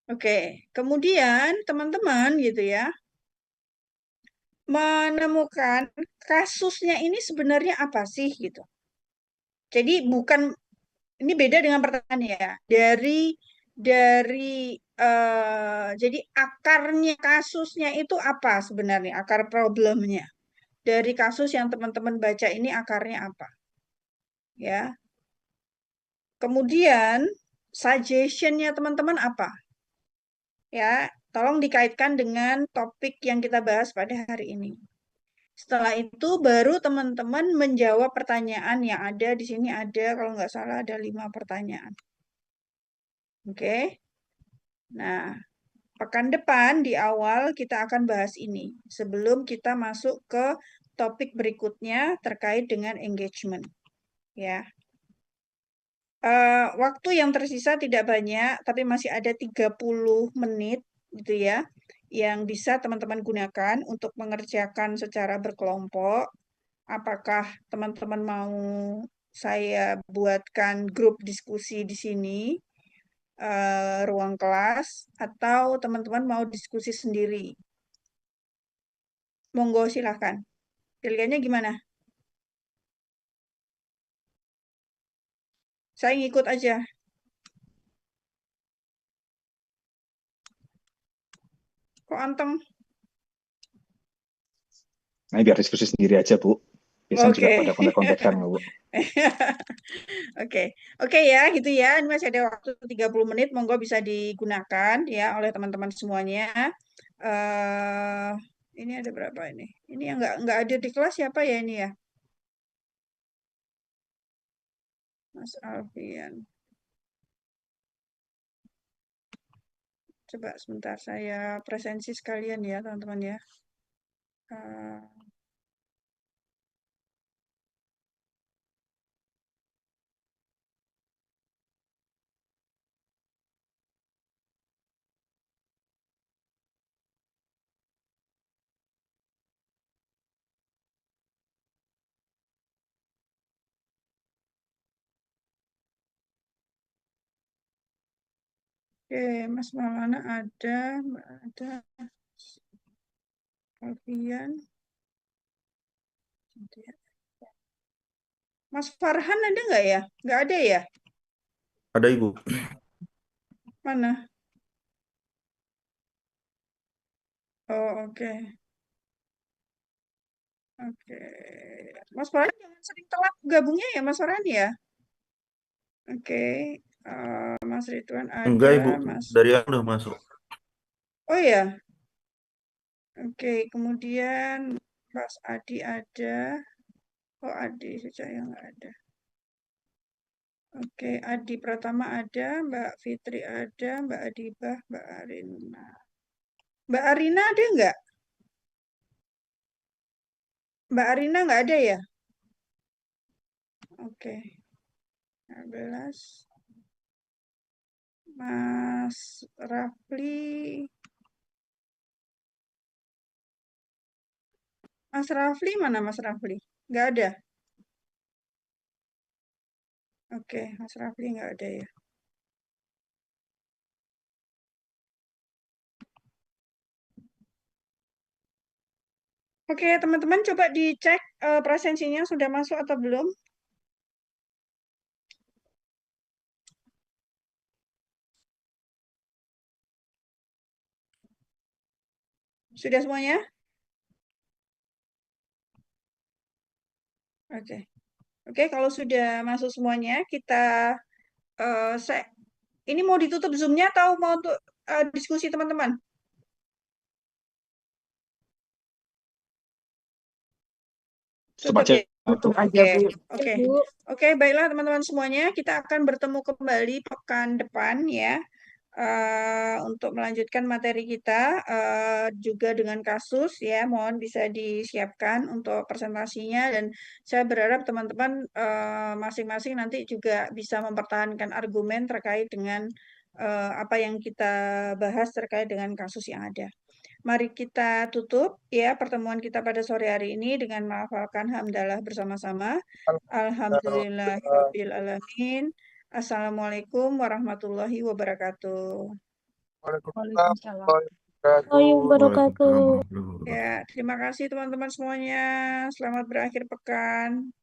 Oke, kemudian teman-teman gitu ya, menemukan kasusnya ini sebenarnya apa sih gitu. Jadi bukan, ini beda dengan pertanyaan ya. Jadi akarnya kasusnya itu apa sebenarnya, akar problemnya. Dari kasus yang teman-teman baca ini akarnya apa. Ya. Kemudian suggestion-nya teman-teman apa? Ya, tolong dikaitkan dengan topik yang kita bahas pada hari ini. Setelah itu baru teman-teman menjawab pertanyaan yang ada di sini, ada kalau nggak salah ada 5 pertanyaan. Oke. Nah, pekan depan di awal kita akan bahas ini sebelum kita masuk ke topik berikutnya terkait dengan engagement. Ya. Waktu yang tersisa tidak banyak, tapi masih ada 30 menit gitu ya, yang bisa teman-teman gunakan untuk mengerjakan secara berkelompok. Apakah teman-teman mau saya buatkan grup diskusi di sini, ruang kelas, atau teman-teman mau diskusi sendiri? Monggo silahkan. Pilihannya gimana? Saya ngikut aja. Kok anteng? Nah, biar diskusi sendiri aja, Bu. Biasanya juga Oke. pada kontak-kontakan, Bu. Oke. Oke ya, gitu ya. Ini masih ada waktu 30 menit, monggo bisa digunakan ya oleh teman-teman semuanya. Ini ada berapa ini? Ini yang nggak ada di kelas siapa ya ini ya? Mas Alfian. Coba sebentar saya presensi sekalian ya, teman-teman ya. Oke, Mas Maulana ada, Mbak ada, Alfian. Mas Farhan ada nggak ya? Nggak ada ya? Ada Ibu. Mana? Oh, oke. Oke. Mas Farhan jangan sering telat gabungnya ya, Mas Farhan ya? Oke. Mas Ridwan Enggak ada, Ibu, Mas. dari yang udah masuk. Oh ya. Oke, kemudian Mas Adi ada. Oh, Adi saja yang nggak ada. Oke, Adi Pratama ada, Mbak Fitri ada, Mbak Adibah, Mbak Arina. Mbak Arina ada nggak? Mbak Arina nggak ada ya? Oke. 15. Mas Rafli. Mas Rafli mana Mas Rafli? Nggak ada. Oke, Mas Rafli nggak ada ya. Oke, teman-teman coba dicek presensinya sudah masuk atau belum. Sudah semuanya? Oke. Oke, kalau sudah masuk semuanya, kita ini mau ditutup Zoom-nya atau mau untuk diskusi teman-teman? Tutup ya? Tutup aja, Oke, Bu. oke. Bu. Oke, baiklah teman-teman semuanya, kita akan bertemu kembali pekan depan ya. Untuk melanjutkan materi kita juga dengan kasus ya, mohon bisa disiapkan untuk presentasinya dan saya berharap teman-teman masing-masing nanti juga bisa mempertahankan argumen terkait dengan apa yang kita bahas terkait dengan kasus yang ada. Mari kita tutup ya pertemuan kita pada sore hari ini dengan melafalkan hamdalah bersama-sama. Alhamdulillahirabbil alamin. Assalamualaikum warahmatullahi wabarakatuh. Waalaikumsalam Waalaikumsalam wabarakatuh. Ya, terima kasih teman-teman semuanya. Selamat berakhir pekan.